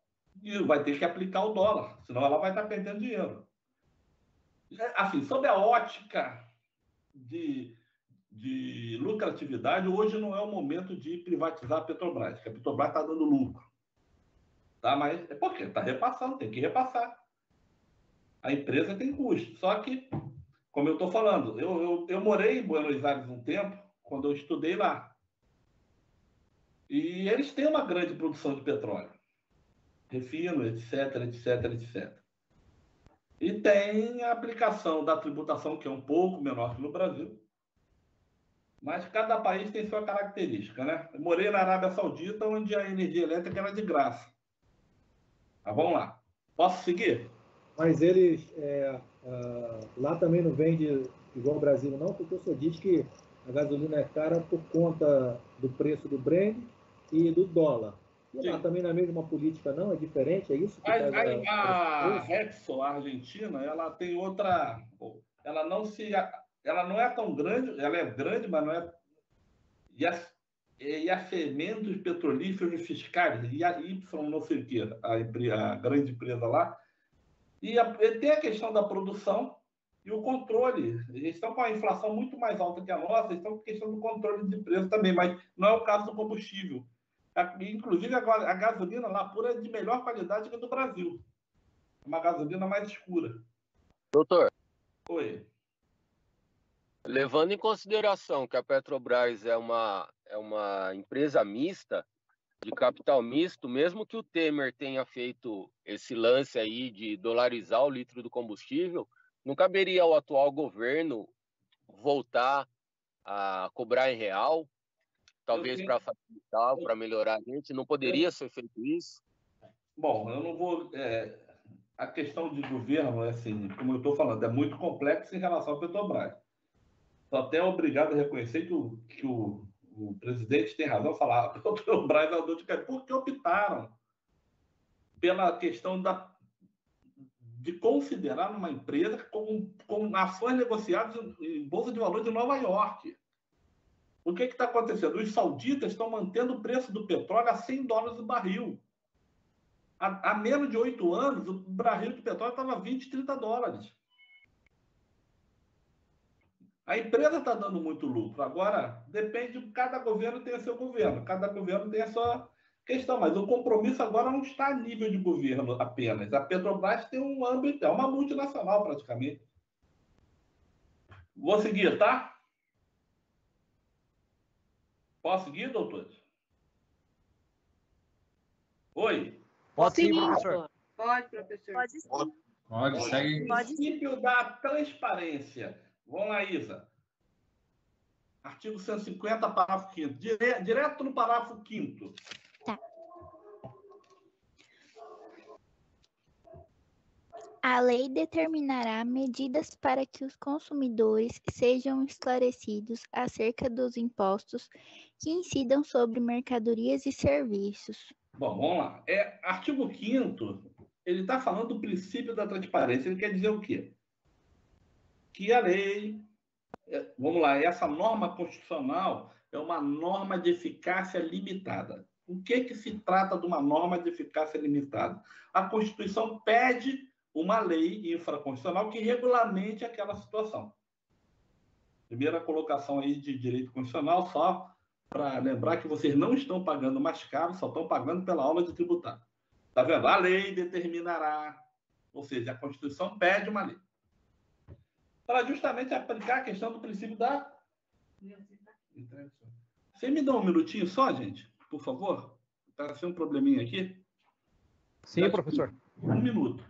A: e vai ter que aplicar o dólar, senão ela vai estar perdendo dinheiro. Assim, sob a ótica de lucratividade, hoje não é o momento de privatizar a Petrobras, porque a Petrobras está dando lucro. Tá? Mas é porque está repassando, tem que repassar. A empresa tem custo. Só que, como eu estou falando, eu morei em Buenos Aires um tempo, quando eu estudei lá. E eles têm uma grande produção de petróleo. Refino, etc, etc, etc. E tem a aplicação da tributação, que é um pouco menor que no Brasil. Mas cada país tem sua característica, né? Eu morei na Arábia Saudita, onde a energia elétrica era de graça. Mas vamos lá. Posso seguir?
I: Mas eles lá também não vende igual o Brasil, não, porque o senhor diz que a gasolina é cara por conta do preço do Brent e do dólar. E lá também na mesma política não? É diferente? É isso? Que
A: a Repsol, a Argentina, ela tem outra... Ela não é tão grande, ela é grande, mas não é... E a Fermentos Petrolíferos Fiscais, e a Y, não sei o quê, a grande empresa lá. E tem a questão da produção e o controle. Eles estão com a inflação muito mais alta que a nossa, eles estão com a questão do controle de preço também, mas não é o caso do combustível. Inclusive, a gasolina lá pura é de melhor qualidade que a do Brasil. É uma gasolina mais escura.
N: Doutor.
A: Oi.
N: Levando em consideração que a Petrobras é uma empresa mista, de capital misto, mesmo que o Temer tenha feito esse lance aí de dolarizar o litro do combustível, não caberia ao atual governo voltar a cobrar em real, talvez para facilitar, para melhorar a gente? Não poderia ser feito isso?
A: Bom, eu não vou... a questão de governo, assim, como eu estou falando, é muito complexa em relação à Petrobras. Estou até obrigado a reconhecer que o presidente tem razão ao falar que o Petrobras é o dor de cabeça, porque optaram pela questão de considerar uma empresa com ações negociadas em Bolsa de Valores de Nova York. O que está acontecendo? Os sauditas estão mantendo o preço do petróleo a $100 o barril. Há menos de 8 anos, o barril de petróleo estava $20, $30. A empresa está dando muito lucro. Agora, depende, cada governo tem o seu governo, cada governo tem a sua questão, mas o compromisso agora não está a nível de governo apenas. A Petrobras tem um âmbito, é uma multinacional praticamente. Vou seguir, tá? Posso seguir, doutor? Oi?
C: Pode sim, professor.
H: Pode, professor.
K: Pode sim.
B: Pode, segue.
A: Princípio da transparência. Vamos lá, Isa. Artigo 150, parágrafo 5º. Direto no parágrafo 5º.
G: Tá. A lei determinará medidas para que os consumidores sejam esclarecidos acerca dos impostos que incidam sobre mercadorias e serviços.
A: Bom, vamos lá. Artigo 5º, ele está falando do princípio da transparência. Ele quer dizer o quê? Que a lei... Vamos lá, essa norma constitucional é uma norma de eficácia limitada. O que se trata de uma norma de eficácia limitada? A Constituição pede uma lei infraconstitucional que regulamente aquela situação. Primeira colocação aí de direito constitucional, só para lembrar que vocês não estão pagando mais caro, só estão pagando pela aula de tributário. Está vendo? A lei determinará, ou seja, a Constituição pede uma lei. Para justamente aplicar a questão do princípio da... Você me dá um minutinho só, gente? Por favor? Está sendo um probleminha aqui?
C: Sim, professor.
A: Um minuto.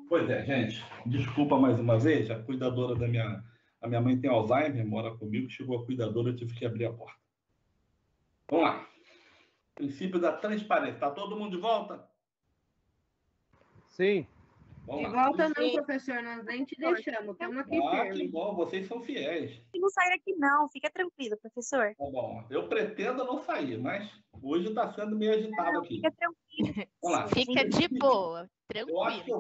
A: Pois é, gente. Desculpa mais uma vez. A cuidadora da a minha mãe tem Alzheimer, mora comigo. Chegou a cuidadora, eu tive que abrir a porta. Vamos lá. Princípio da transparência. Está todo mundo de volta?
C: Sim.
H: De volta não, professor. Nós nem te deixamos. Estamos aqui firme.
A: Que bom. Vocês são fiéis.
K: Não sair aqui não. Fica tranquilo, professor.
A: Tá bom. Eu pretendo não sair, mas hoje está sendo meio agitado aqui.
K: Fica tranquilo.
A: Vamos lá.
G: Fica de boa. Tranquilo.
A: Eu acho que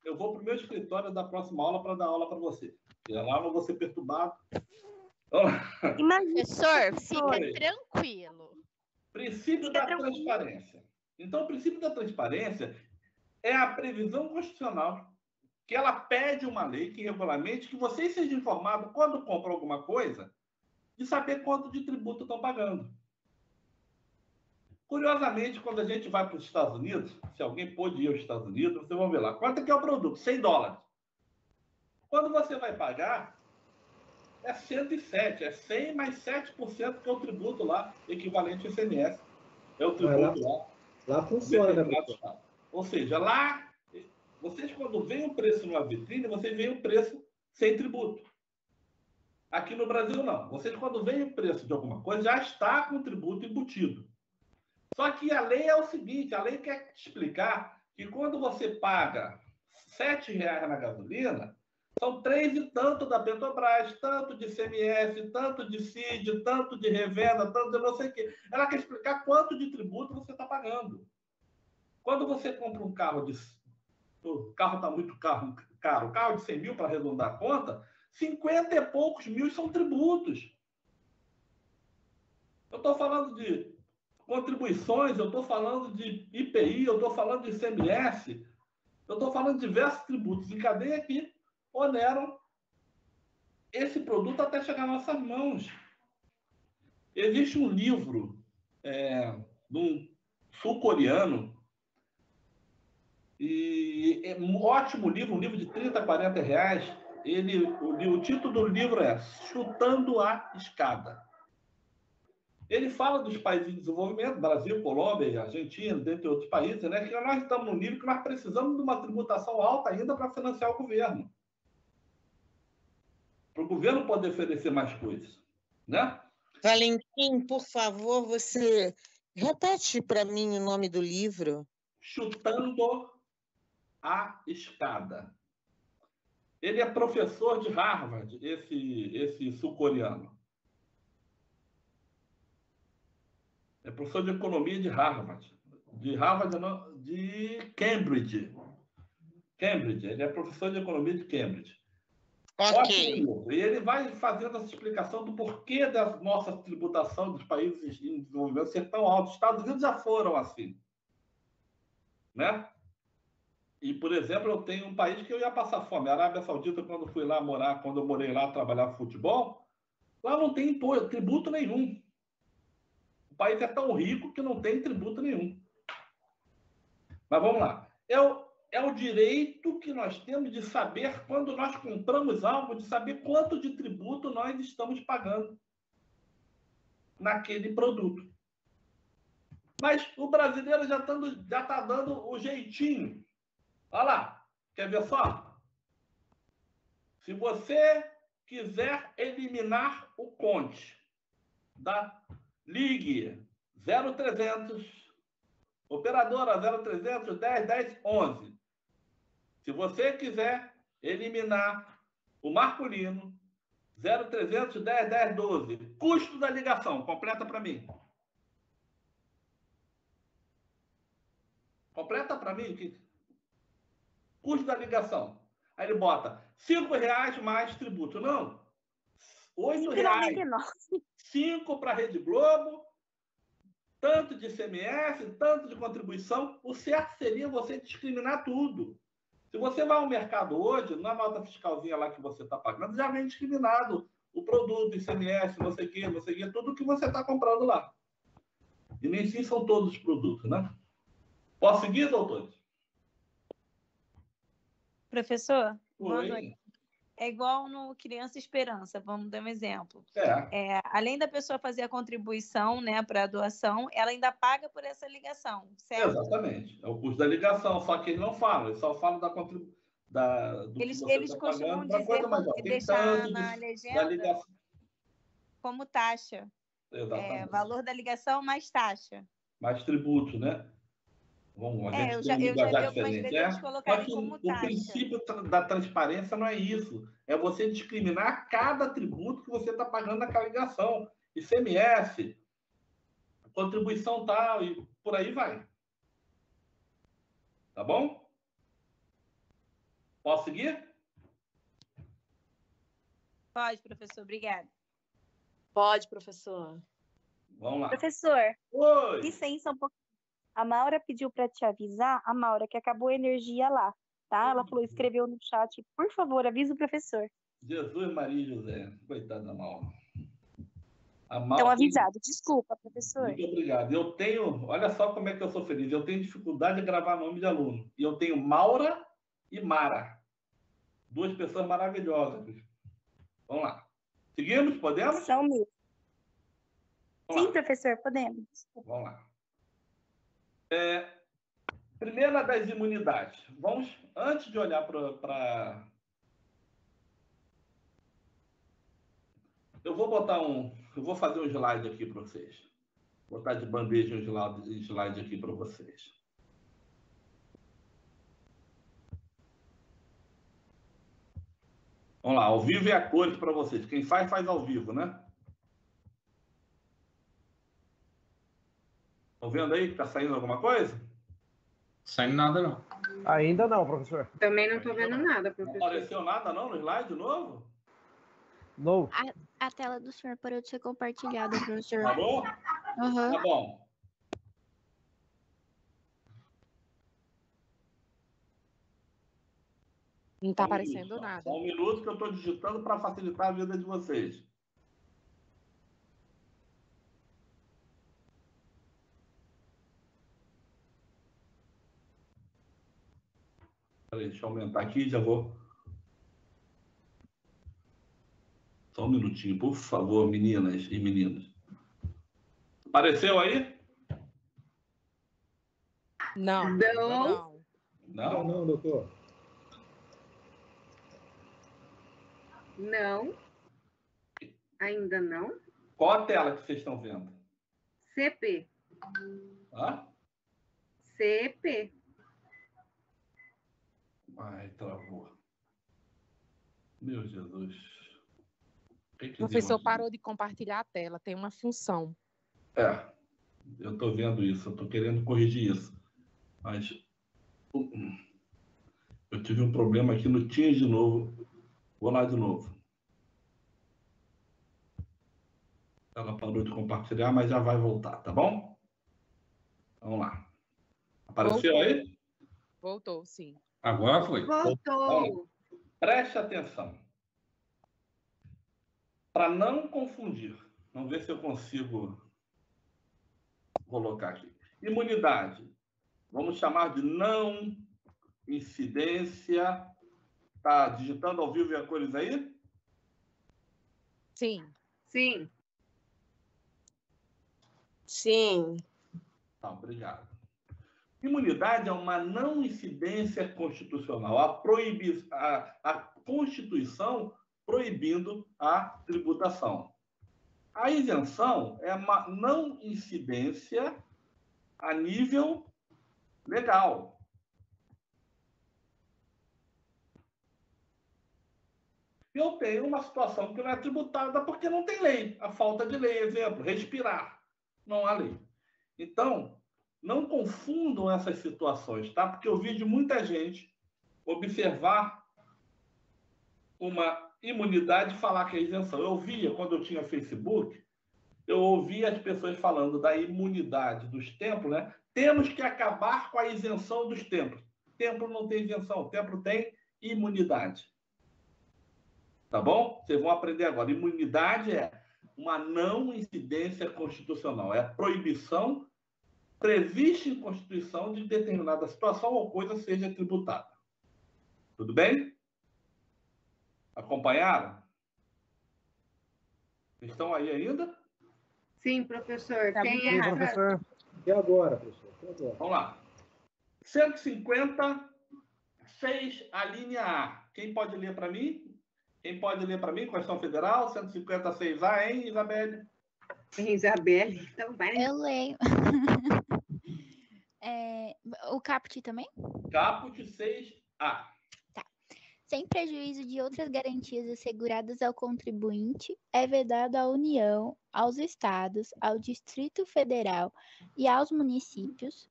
A: eu vou para o meu escritório da próxima aula para dar aula para você. Porque lá eu não vou ser perturbado.
G: Professor, fica tranquilo.
A: Princípio da transparência. Então, o princípio da transparência é a previsão constitucional que ela pede uma lei que regulamente que vocês sejam informados quando compram alguma coisa de saber quanto de tributo estão pagando. Curiosamente, quando a gente vai para os Estados Unidos, se alguém pôde ir aos Estados Unidos, vocês vão ver lá. Quanto é que é o produto? $100. Quando você vai pagar, é 107. É 100 mais 7% que é o tributo lá, equivalente ao ICMS. É o tributo lá.
I: Lá funciona, né, professor?
A: Ou seja, lá, vocês quando veem o preço numa vitrine, vocês veem o preço sem tributo. Aqui no Brasil, não. Vocês quando veem o preço de alguma coisa, já está com o tributo embutido. Só que a lei é o seguinte, a lei quer explicar que quando você paga R$7 na gasolina, são 3 e tanto da Petrobras, tanto de ICMS, tanto de CID, tanto de revenda, tanto de não sei o quê. Ela quer explicar quanto de tributo você está pagando. Quando você compra um carro o carro está muito caro, o carro de 100 mil, para arredondar a conta, 50 e poucos mil são tributos. Eu estou falando de contribuições, eu estou falando de IPI, eu estou falando de ICMS, eu estou falando de diversos tributos em cadeia que oneram esse produto até chegar nas nossas mãos. Existe um livro de um sul-coreano, e é um ótimo livro, um livro de 30, 40 reais. O título do livro é Chutando a Escada. Ele fala dos países em desenvolvimento, Brasil, Colômbia, Argentina, dentre outros países, né, que nós estamos num nível que nós precisamos de uma tributação alta ainda para financiar o governo. Para o governo poder oferecer mais coisas. Né?
F: Valentim, por favor, você repete para mim o nome do livro.
A: Chutando a Escada. Ele é professor de Harvard, esse sul-coreano. É professor de economia de Harvard. De Harvard, não, de Cambridge. Cambridge, ele é professor de economia de Cambridge.
F: Ok.
A: E ele vai fazendo essa explicação do porquê da nossa tributação dos países em desenvolvimento ser tão alta. Os Estados Unidos já foram assim. Né? E, por exemplo, eu tenho um país que eu ia passar fome. A Arábia Saudita, quando fui lá morar, quando eu morei lá trabalhar futebol, lá não tem tributo nenhum. O país é tão rico que não tem tributo nenhum. Mas vamos lá. É o direito que nós temos de saber, quando nós compramos algo, de saber quanto de tributo nós estamos pagando naquele produto. Mas o brasileiro já está dando o jeitinho. Olha lá. Quer ver só? Se você quiser eliminar o Conte, ligue 0300, operadora 0300 10 10 11. Se você quiser eliminar o Marcolino, 0300 10 10 12. Custo da ligação, completa para mim. Completa para mim. Custo da ligação. Aí ele bota R$5 mais tributo. Não. R$8. 5 para a Rede Globo, tanto de ICMS, tanto de contribuição. O certo seria você discriminar tudo. Se você vai ao mercado hoje, na nota fiscalzinha lá que você está pagando, já vem discriminado o produto, ICMS, não sei o quê, tudo que você está comprando lá. E nem sim são todos os produtos, né? Posso seguir, doutores?
K: Professor,
A: Oi.
K: boa noite. É igual no Criança Esperança, vamos dar um exemplo. Além da pessoa fazer a contribuição, né, para a doação, ela ainda paga por essa ligação, certo?
A: Exatamente. É o custo da ligação, só que eles não falam, eles só falam do
K: eles
A: que você
K: eles
A: está
K: costumam
A: pagando.
K: dizer, deixar na
A: da
K: legenda
A: ligação.
K: como taxa.
A: Exatamente.
K: Valor da ligação mais taxa.
A: Mais tributo, né? Vamos, a gente
K: eu
A: tem
K: já vi algumas
A: diferente.
K: empresas colocarem como taxa.
A: O princípio da transparência não é isso. É você discriminar cada tributo que você está pagando naquela ligação. ICMS, contribuição tal, e por aí vai. Tá bom? Posso seguir?
K: Pode, professor. Obrigada.
L: Pode, professor.
A: Vamos lá.
K: Professor,
A: oi.
K: Licença um pouquinho. A Maura pediu para te avisar, a Maura, que acabou a energia lá, tá? Ela falou, escreveu no chat, por favor, avisa o professor.
A: Jesus, Maria e José. Coitada da Maura.
K: Então, avisado. Desculpa, professor.
A: Muito obrigado. Eu tenho... Olha só como é que eu sou feliz. Eu tenho dificuldade de gravar nome de aluno. E eu tenho Maura e Mara. Duas pessoas maravilhosas. Vamos lá. Seguimos? Podemos?
K: São mil. Sim, professor, podemos.
A: Vamos lá. Primeira das imunidades. Vamos, antes de olhar para... Eu vou fazer um slide aqui para vocês. Vou botar de bandeja um slide aqui para vocês. Vamos lá, ao vivo e a cores para vocês. Quem faz, faz ao vivo, né? Estão vendo aí que está saindo alguma coisa?
B: Saindo nada, não.
C: Ainda não, professor.
H: Também não estou vendo nada, professor.
A: Não apareceu nada, não, no slide novo?
C: Não.
G: A tela do senhor parou de ser compartilhada, professor.
A: Parou?
G: Uhum.
A: Tá bom.
L: Não está aparecendo nada.
A: Só um minuto que eu estou digitando para facilitar a vida de vocês. Peraí, deixa eu aumentar aqui e já vou. Só um minutinho, por favor, meninas e meninos. Apareceu aí?
L: Não.
H: Não.
A: Não?
I: Não, doutor.
H: Não. Ainda não.
A: Qual a tela que vocês estão vendo?
H: CP.
A: Hã?
H: CP.
A: Ai, travou. Meu Jesus.
L: O professor parou de compartilhar a tela, tem uma função.
A: Eu estou vendo isso, eu estou querendo corrigir isso. Mas eu tive um problema aqui no Teams de novo. Vou lá de novo. Ela parou de compartilhar, mas já vai voltar, tá bom? Vamos lá. Apareceu aí?
L: Voltou, sim.
B: Agora foi.
H: Voltou.
A: Preste atenção. Para não confundir, vamos ver se eu consigo colocar aqui. Imunidade. Vamos chamar de não incidência. Está digitando ao vivo e a cores aí?
L: Sim.
H: Sim.
L: Sim.
A: Tá, obrigado. Imunidade é uma não incidência constitucional. A Constituição proibindo a tributação. A isenção é uma não incidência a nível legal. Eu tenho uma situação que não é tributada porque não tem lei. A falta de lei, exemplo, respirar. Não há lei. Então, não confundam essas situações, tá? Porque eu vi de muita gente observar uma imunidade e falar que é isenção. Eu via, quando eu tinha Facebook, eu ouvia as pessoas falando da imunidade dos templos, né? Temos que acabar com a isenção dos templos. Templo não tem isenção, templo tem imunidade. Tá bom? Vocês vão aprender agora. Imunidade é uma não incidência constitucional. É a proibição prevista em Constituição de determinada situação ou coisa seja tributada. Tudo bem? Acompanharam? Estão aí ainda?
H: Sim, professor.
C: Sim, professor.
I: E agora, professor? E agora?
A: Vamos lá. 156, a linha A. Quem pode ler para mim? Quem pode ler para mim? Constituição Federal, 156A, hein, Isabelle?
H: Isabelle, então vai.
G: Eu leio. O caput também?
A: Caput 6A.
G: Sem prejuízo de outras garantias asseguradas ao contribuinte, é vedado à União, aos Estados, ao Distrito Federal e aos municípios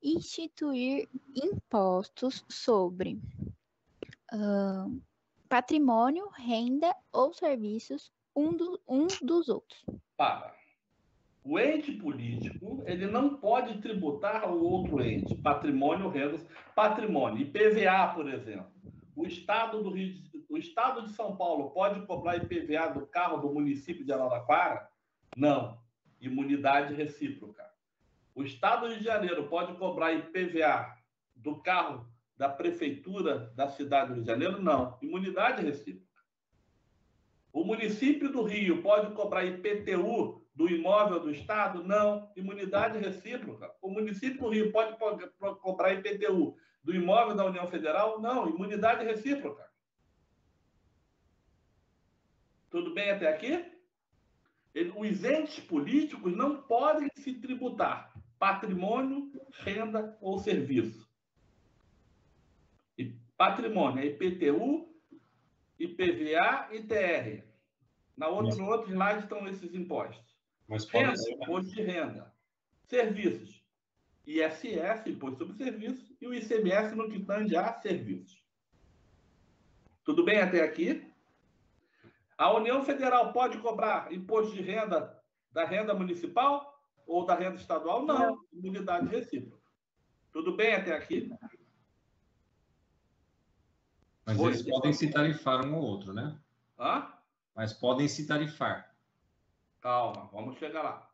G: instituir impostos sobre patrimônio, renda ou serviços uns dos outros.
A: Para. O ente político, ele não pode tributar o outro ente, patrimônio, rendas, patrimônio, IPVA, por exemplo. O Estado de São Paulo pode cobrar IPVA do carro do município de Araraquara? Não. Imunidade recíproca. O Estado do Rio de Janeiro pode cobrar IPVA do carro da prefeitura da cidade do Rio de Janeiro? Não. Imunidade recíproca. O município do Rio pode cobrar IPTU do imóvel do Estado? Não. Imunidade recíproca. O município do Rio pode cobrar IPTU do imóvel da União Federal? Não. Imunidade recíproca. Tudo bem até aqui? Os entes políticos não podem se tributar patrimônio, renda ou serviço. Patrimônio é IPTU, IPVA e ITR. No outro slide estão esses impostos. Renda, imposto de renda. Serviços, ISS, imposto sobre serviços, e o ICMS no que tange a serviços. Tudo bem até aqui? A União Federal pode cobrar imposto de renda da renda municipal ou da renda estadual? Não. Imunidade recíproca. Tudo bem até aqui?
B: Mas eles podem se tarifar um ou outro, né?
A: Hã?
B: Mas podem se tarifar.
A: Calma, vamos chegar lá.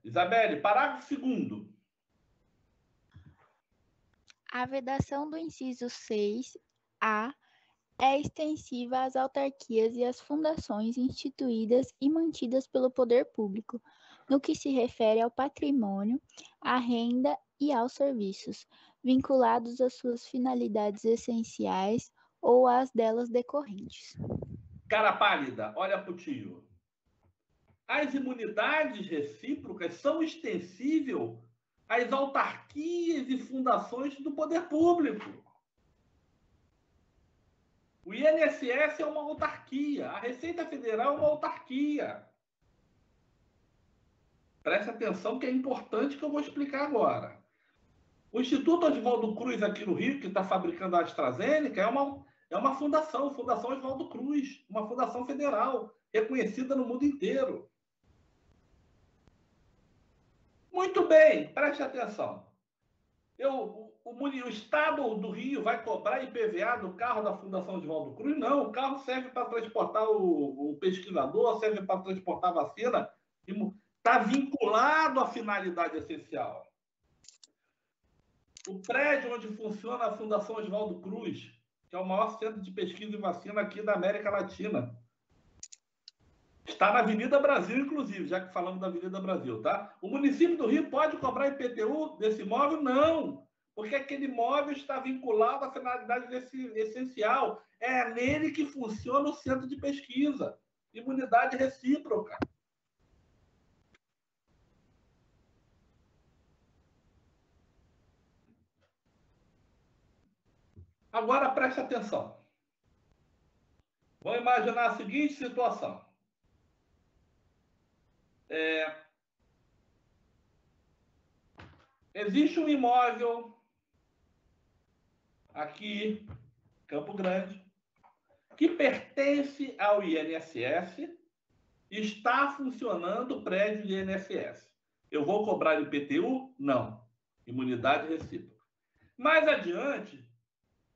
A: Isabelle, parágrafo 2º.
G: A vedação do inciso 6A é extensiva às autarquias e às fundações instituídas e mantidas pelo poder público, no que se refere ao patrimônio, à renda e aos serviços, vinculados às suas finalidades essenciais ou às delas decorrentes.
A: Cara pálida, olha pro tio. As imunidades recíprocas são extensíveis às autarquias e fundações do poder público. O INSS é uma autarquia, a Receita Federal é uma autarquia. Preste atenção que é importante que eu vou explicar agora. O Instituto Oswaldo Cruz aqui no Rio, que está fabricando a AstraZeneca, é uma fundação, Fundação Oswaldo Cruz, uma fundação federal, reconhecida no mundo inteiro. Muito bem, preste atenção. O Estado do Rio vai cobrar IPVA do carro da Fundação Oswaldo Cruz? Não, o carro serve para transportar o pesquisador, serve para transportar a vacina, está vinculado à finalidade essencial. O prédio onde funciona a Fundação Oswaldo Cruz, que é o maior centro de pesquisa e vacina aqui da América Latina, Está na Avenida Brasil, inclusive, já que falamos da Avenida Brasil, tá? O município do Rio pode cobrar IPTU desse imóvel? Não, porque aquele imóvel está vinculado à finalidade essencial. É nele que funciona o centro de pesquisa. Imunidade recíproca. Agora preste atenção. Vamos imaginar a seguinte situação. Existe um imóvel aqui, Campo Grande, que pertence ao INSS, está funcionando o prédio de INSS. Eu vou cobrar IPTU? Não. Imunidade recíproca. Mais adiante,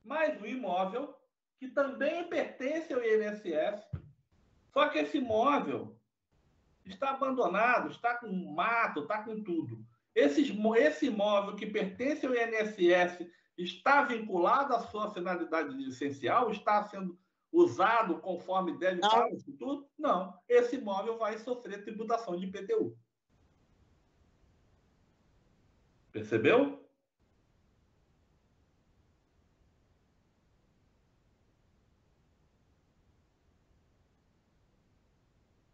A: mais um imóvel que também pertence ao INSS, só que esse imóvel está abandonado, está com mato, está com tudo. Esse imóvel que pertence ao INSS está vinculado à sua finalidade essencial? Está sendo usado conforme deve para o instituto? Não. Esse imóvel vai sofrer tributação de IPTU. Percebeu?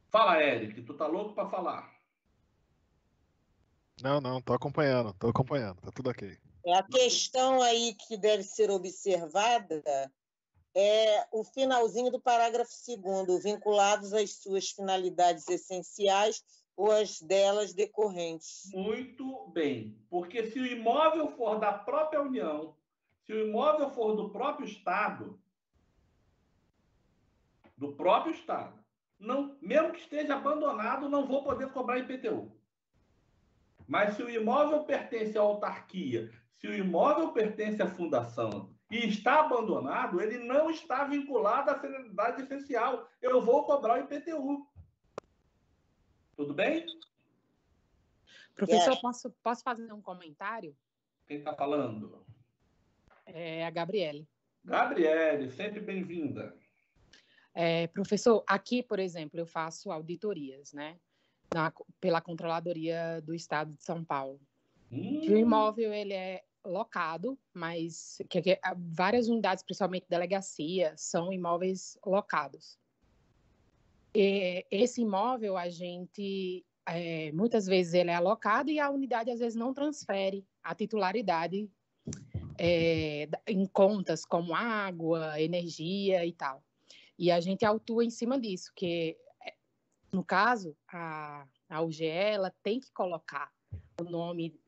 A: Fala, Eric. Tu tá louco para falar?
O: Não, tô acompanhando, tá tudo ok.
F: A questão aí que deve ser observada é o finalzinho do parágrafo 2º, vinculados às suas finalidades essenciais ou as delas decorrentes.
A: Muito bem, porque se o imóvel for da própria União, se o imóvel for do próprio Estado, não, mesmo que esteja abandonado, não vou poder cobrar IPTU. Mas se o imóvel pertence à autarquia, se o imóvel pertence à fundação e está abandonado, ele não está vinculado à finalidade essencial. Eu vou cobrar o IPTU. Tudo bem?
L: Professor, posso fazer um comentário?
A: Quem está falando?
L: É a Gabriele.
A: Gabriele, sempre bem-vinda.
L: Professor, aqui, por exemplo, eu faço auditorias, né? Pela Controladoria do Estado de São Paulo. O imóvel ele é locado, mas várias unidades, principalmente delegacia, são imóveis locados. E esse imóvel, a gente, muitas vezes ele é alocado e a unidade às vezes não transfere a titularidade em contas como água, energia e tal. E a gente autua em cima disso, que no caso, a UGE ela tem que colocar o nome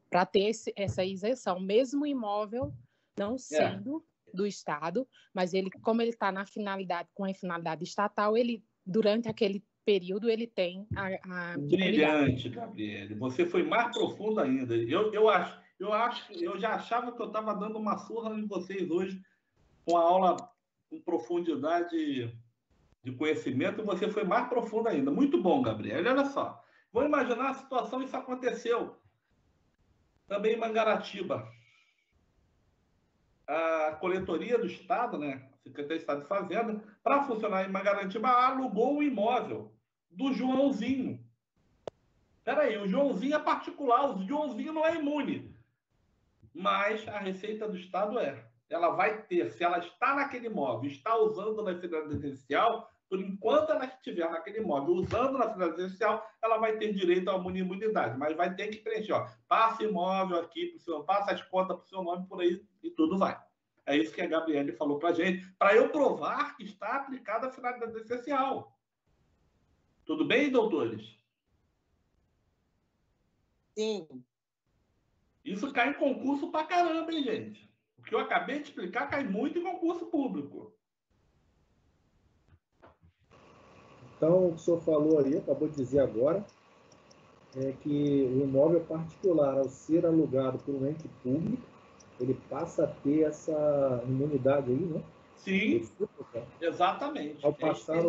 L: para ter essa isenção, mesmo o imóvel não sendo do Estado, mas como ele está com a finalidade estatal, ele, durante aquele período, ele tem a
A: Brilhante, Gabriele. Você foi mais profundo ainda. Eu já achava que eu estava dando uma surra em vocês hoje, com a aula com profundidade de conhecimento, você foi mais profundo ainda. Muito bom, Gabriel. Olha só. Vou imaginar a situação, isso aconteceu também em Mangaratiba. A coletoria do Estado, né, a Secretaria de Estado de Fazenda, para funcionar em Mangaratiba, alugou um imóvel do Joãozinho. Peraí, o Joãozinho é particular, o Joãozinho não é imune. Mas a Receita do Estado ela vai ter, se ela está naquele imóvel, está usando na finalidade essencial, por enquanto ela estiver naquele imóvel usando na finalidade essencial, ela vai ter direito à imunidade, mas vai ter que preencher, passa imóvel aqui para o seu, passa as contas para o seu nome por aí e tudo vai. É isso que a Gabriele falou para a gente, para eu provar que está aplicada a finalidade essencial. Tudo bem, doutores?
F: Sim.
A: Isso cai em concurso pra caramba, hein, gente? O que eu acabei de explicar cai muito em concurso público.
I: Então, o que o senhor falou ali, acabou de dizer agora, é que o imóvel particular, ao ser alugado por um ente público, ele passa a ter essa imunidade aí, né?
A: Sim, exatamente.
I: Ao passar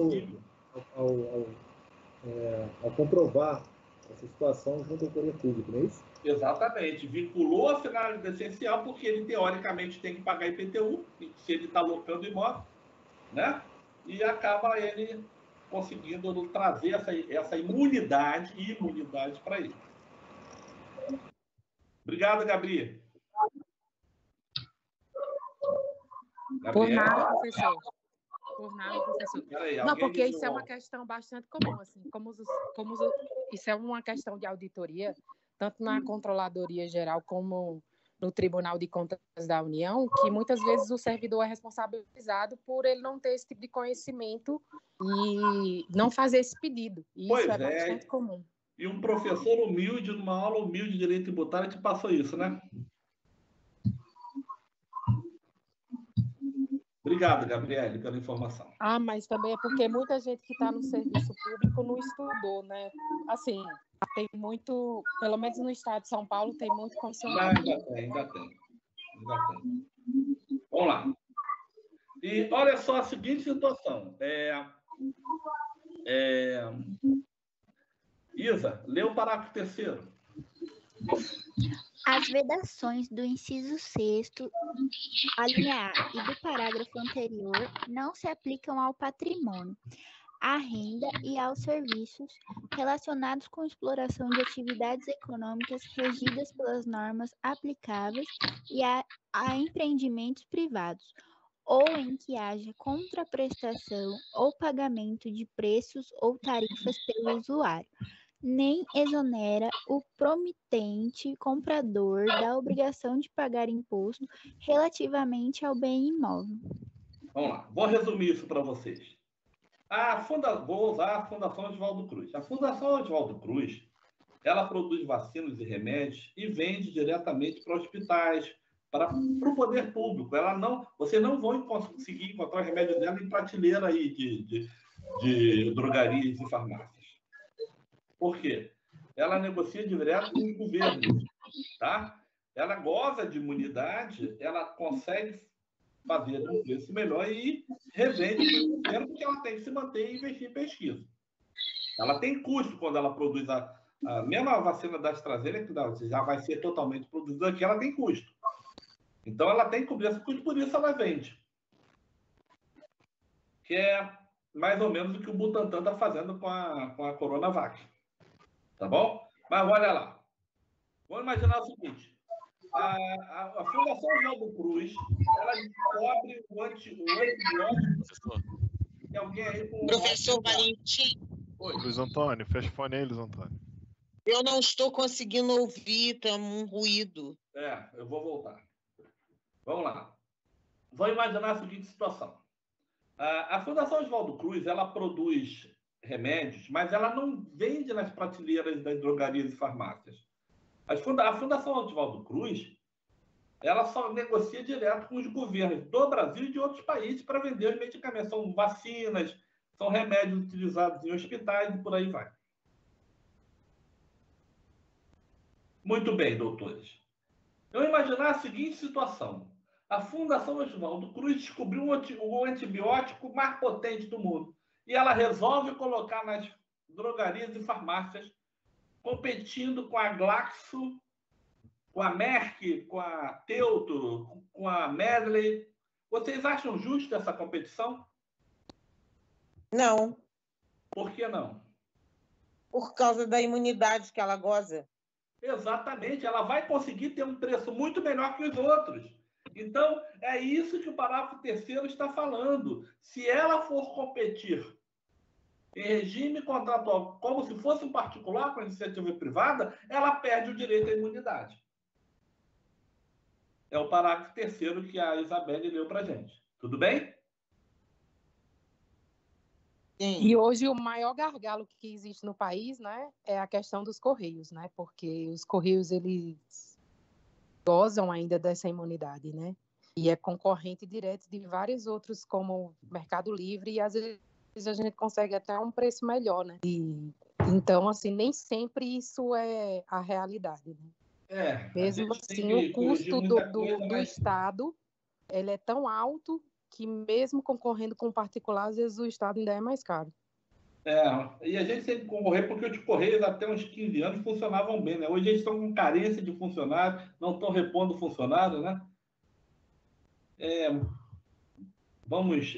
I: ao comprovar essa situação junto ao poder público, não é isso?
A: Exatamente. Vinculou a finalidade essencial porque ele, teoricamente, tem que pagar IPTU, se ele está locando o imóvel, né? E acaba ele conseguindo trazer essa imunidade para ele. Obrigado, Gabriel.
L: Por nada, professor. Por nada, professor.
A: Peraí,
L: não, porque isso é uma questão bastante comum, assim, isso é uma questão de auditoria, tanto na Controladoria Geral como no Tribunal de Contas da União, que muitas vezes o servidor é responsabilizado por ele não ter esse tipo de conhecimento e não fazer esse pedido. E isso é bastante comum.
A: E um professor humilde, numa aula humilde de direito tributário, te passou isso, né? Obrigado, Gabriele, pela informação.
L: Mas também é porque muita gente que está no serviço público não estudou, né? Assim, tem muito, pelo menos no estado de São Paulo, tem muito funcionário.
A: Ainda tem. Vamos lá. E olha só a seguinte situação. Isa, lê o parágrafo 3º.
G: As vedações do inciso 6º, a linha A e do parágrafo anterior não se aplicam ao patrimônio, à renda e aos serviços relacionados com exploração de atividades econômicas regidas pelas normas aplicáveis e a empreendimentos privados, ou em que haja contraprestação ou pagamento de preços ou tarifas pelo usuário, nem exonera o promitente comprador da obrigação de pagar imposto relativamente ao bem imóvel.
A: Vamos lá, vou resumir isso para vocês. Vou usar a Fundação Oswaldo Cruz. A Fundação Oswaldo Cruz, ela produz vacinas e remédios e vende diretamente para hospitais, para o poder público. Vocês não vão conseguir encontrar o remédio dela em prateleira aí de drogarias e farmácias. Por quê? Ela negocia direto com os governos, tá? Ela goza de imunidade, ela consegue fazer um preço melhor e revende para o governo, porque ela tem que se manter e investir em pesquisa. Ela tem custo quando ela produz a mesma vacina da AstraZeneca, que já vai ser totalmente produzida aqui, ela tem custo. Então, ela tem que cobrir esse custo, por isso ela vende. Que é mais ou menos o que o Butantan está fazendo com a Coronavac. Tá bom? Mas olha lá. Vamos imaginar o seguinte. A Fundação Oswaldo Cruz, ela descobre o antibiótico. Tem alguém aí com...
F: Professor Valentim.
O: Oi. Luiz Antônio, fecha o fone aí, Luiz Antônio.
F: Eu não estou conseguindo ouvir, tem um ruído.
A: Eu vou voltar. Vamos lá. Vamos imaginar a seguinte situação. A Fundação Oswaldo Cruz, ela produz remédios, mas ela não vende nas prateleiras das drogarias e farmácias. A Fundação Oswaldo Cruz, ela só negocia direto com os governos do Brasil e de outros países para vender os medicamentos. São vacinas, são remédios utilizados em hospitais e por aí vai. Muito bem, doutores. Eu imaginar a seguinte situação. A Fundação Oswaldo Cruz descobriu o antibiótico mais potente do mundo. E ela resolve colocar nas drogarias e farmácias, competindo com a Glaxo, com a Merck, com a Teuto, com a Medley. Vocês acham justo essa competição?
F: Não.
A: Por que não?
F: Por causa da imunidade que ela goza.
A: Exatamente. Ela vai conseguir ter um preço muito melhor que os outros. Então, é isso que o parágrafo 3º está falando. Se ela for competir em regime contratual, como se fosse um particular com iniciativa privada, ela perde o direito à imunidade. É o parágrafo 3º que a Isabelle leu para a gente. Tudo bem?
L: Sim. E hoje o maior gargalo que existe no país, né, é a questão dos Correios, né? Porque os Correios, eles gozam ainda dessa imunidade, né? E é concorrente direto de vários outros, como Mercado Livre, e às vezes a gente consegue até um preço melhor, né? Então, assim, nem sempre isso é a realidade, né? Mesmo assim, o custo do Estado, ele é tão alto que mesmo concorrendo com o particular, às vezes o Estado ainda é mais caro.
A: E a gente tem que concorrer porque os Correios até uns 15 anos funcionavam bem, né? Hoje eles estão com carência de funcionários, não estão repondo funcionário, né? Vamos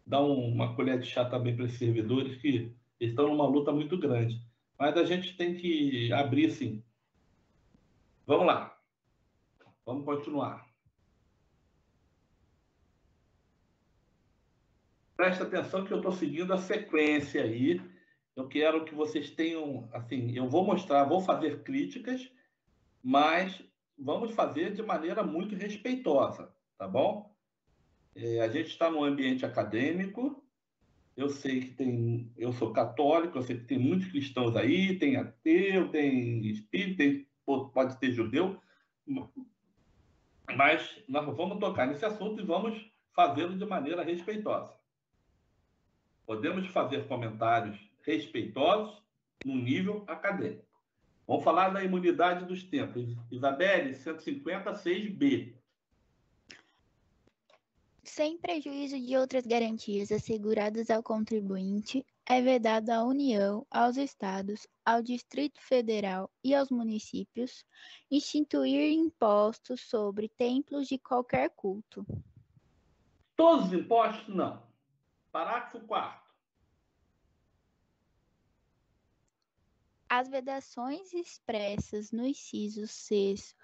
A: dar uma colher de chá também para esses servidores que estão numa luta muito grande. Mas a gente tem que abrir, sim. Vamos lá. Vamos continuar. Presta atenção que eu estou seguindo a sequência aí. Eu quero que vocês tenham, assim, eu vou mostrar, vou fazer críticas, mas vamos fazer de maneira muito respeitosa, tá bom? A gente está num ambiente acadêmico. Eu sei que eu sou católico, eu sei que tem muitos cristãos aí, tem ateu, tem espírita, pode ter judeu, mas nós vamos tocar nesse assunto e vamos fazê-lo de maneira respeitosa. Podemos fazer comentários respeitosos no nível acadêmico. Vamos falar da imunidade dos templos. Isabelle, 156B.
G: Sem prejuízo de outras garantias asseguradas ao contribuinte, é vedado à União, aos Estados, ao Distrito Federal e aos municípios instituir impostos sobre templos de qualquer culto.
A: Todos os impostos, não. Parágrafo 4º.
G: As vedações expressas no inciso 6,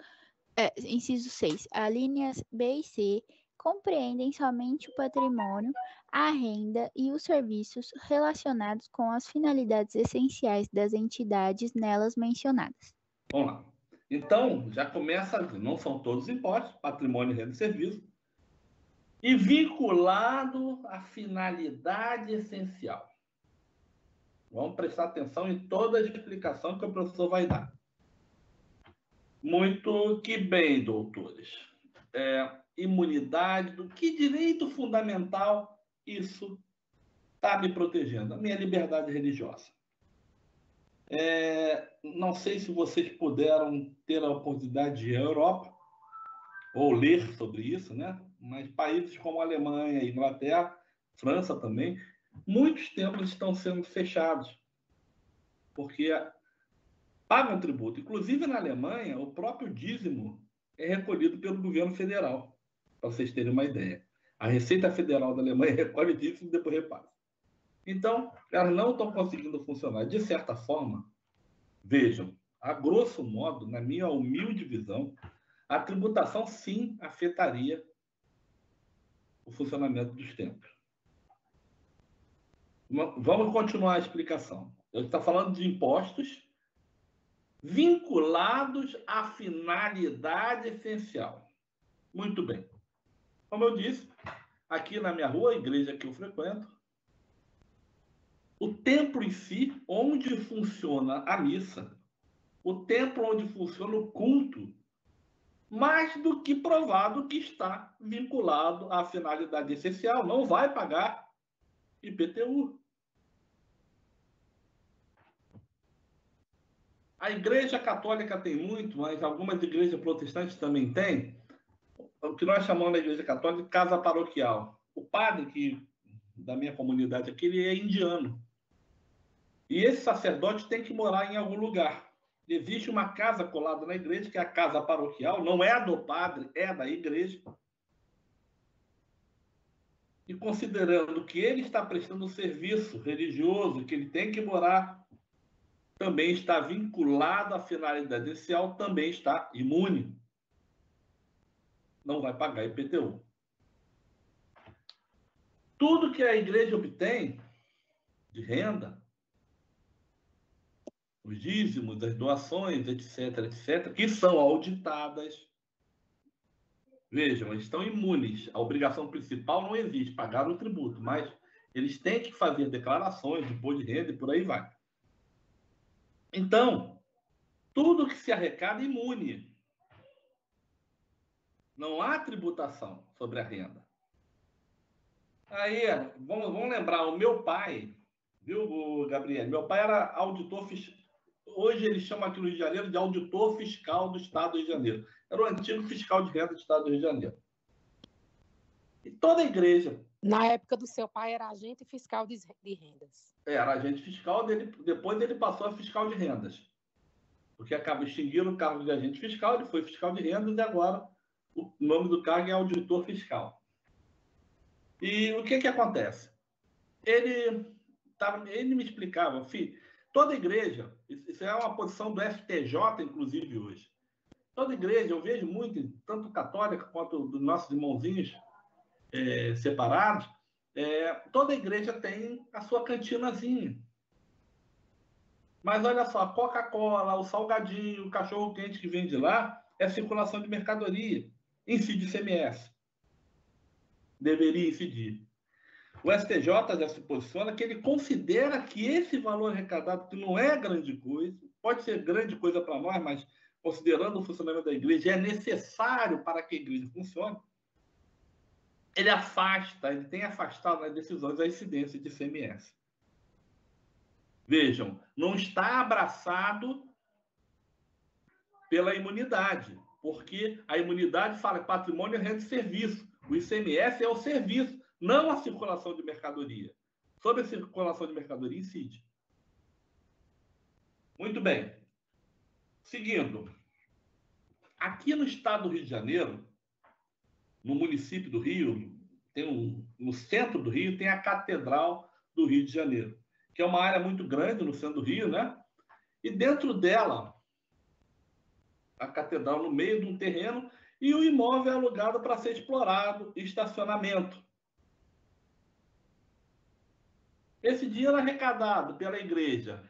G: alíneas B e C, compreendem somente o patrimônio, a renda e os serviços relacionados com as finalidades essenciais das entidades nelas mencionadas.
A: Vamos lá. Então, já começa, não são todos os impostos, patrimônio, renda e serviço, e vinculado à finalidade essencial. Vamos prestar atenção em toda a explicação que o professor vai dar. Muito que bem, doutores. Imunidade, do que direito fundamental isso está me protegendo? A minha liberdade religiosa. Não sei se vocês puderam ter a oportunidade de ir à Europa ou ler sobre isso, né? Mas países como a Alemanha, Inglaterra, França também, muitos templos estão sendo fechados porque pagam tributo. Inclusive, na Alemanha, o próprio dízimo é recolhido pelo governo federal, para vocês terem uma ideia. A Receita Federal da Alemanha recolhe dízimo e depois repassa. Então, elas não estão conseguindo funcionar. De certa forma, vejam, a grosso modo, na minha humilde visão, a tributação, sim, afetaria o funcionamento dos templos. Vamos continuar a explicação. Eu estou falando de impostos vinculados à finalidade essencial. Muito bem. Como eu disse, aqui na minha rua, a igreja que eu frequento, o templo em si, onde funciona a missa, o templo onde funciona o culto, mais do que provado que está vinculado à finalidade essencial, não vai pagar IPTU. A igreja católica tem muito, mas algumas igrejas protestantes também têm, o que nós chamamos na igreja católica de casa paroquial. O padre da minha comunidade aqui, ele é indiano. E esse sacerdote tem que morar em algum lugar. Existe uma casa colada na igreja, que é a casa paroquial, não é a do padre, é a da igreja. E considerando que ele está prestando um serviço religioso, que ele tem que morar, também está vinculado à finalidade essencial, também está imune. Não vai pagar IPTU. Tudo que a igreja obtém de renda, os dízimos, as doações, etc., etc., que são auditadas, vejam, eles estão imunes. A obrigação principal não existe, pagar o tributo, mas eles têm que fazer declarações de imposto de renda e por aí vai. Então, tudo que se arrecada é imune. Não há tributação sobre a renda. Aí, vamos lembrar, o meu pai, viu, Gabriel? Meu pai era auditor fiscal. Hoje eles chamam aqui no Rio de Janeiro de auditor fiscal do Estado do Rio de Janeiro. Era o antigo fiscal de renda do Estado do Rio de Janeiro. E toda a igreja...
L: Na época do seu pai era agente fiscal de rendas.
A: Era agente fiscal, depois ele passou a fiscal de rendas. Porque acaba extinguindo o cargo de agente fiscal, ele foi fiscal de rendas e agora o nome do cargo é auditor fiscal. E o que acontece? ele me explicava, filho, toda igreja, isso é uma posição do FTJ, inclusive, hoje. Toda igreja, eu vejo muito, tanto católica quanto dos nossos irmãozinhos separados, toda igreja tem a sua cantinazinha. Mas olha só, a Coca-Cola, o salgadinho, o cachorro-quente que vem de lá, é circulação de mercadoria. Incide ICMS. Deveria incidir. O STJ já se posiciona que ele considera que esse valor arrecadado, que não é grande coisa, pode ser grande coisa para nós, mas considerando o funcionamento da igreja, é necessário para que a igreja funcione, ele tem afastado nas decisões a incidência de ICMS. Vejam, não está abraçado pela imunidade, porque a imunidade fala que patrimônio é renda de serviço. O ICMS é o serviço, não a circulação de mercadoria. Sobre a circulação de mercadoria, incide. Muito bem. Seguindo. Aqui no estado do Rio de Janeiro, no município do Rio, no centro do Rio, tem a Catedral do Rio de Janeiro, que é uma área muito grande no centro do Rio, né? E dentro dela, a catedral no meio de um terreno, e o imóvel é alugado para ser explorado, estacionamento. Esse dinheiro arrecadado pela igreja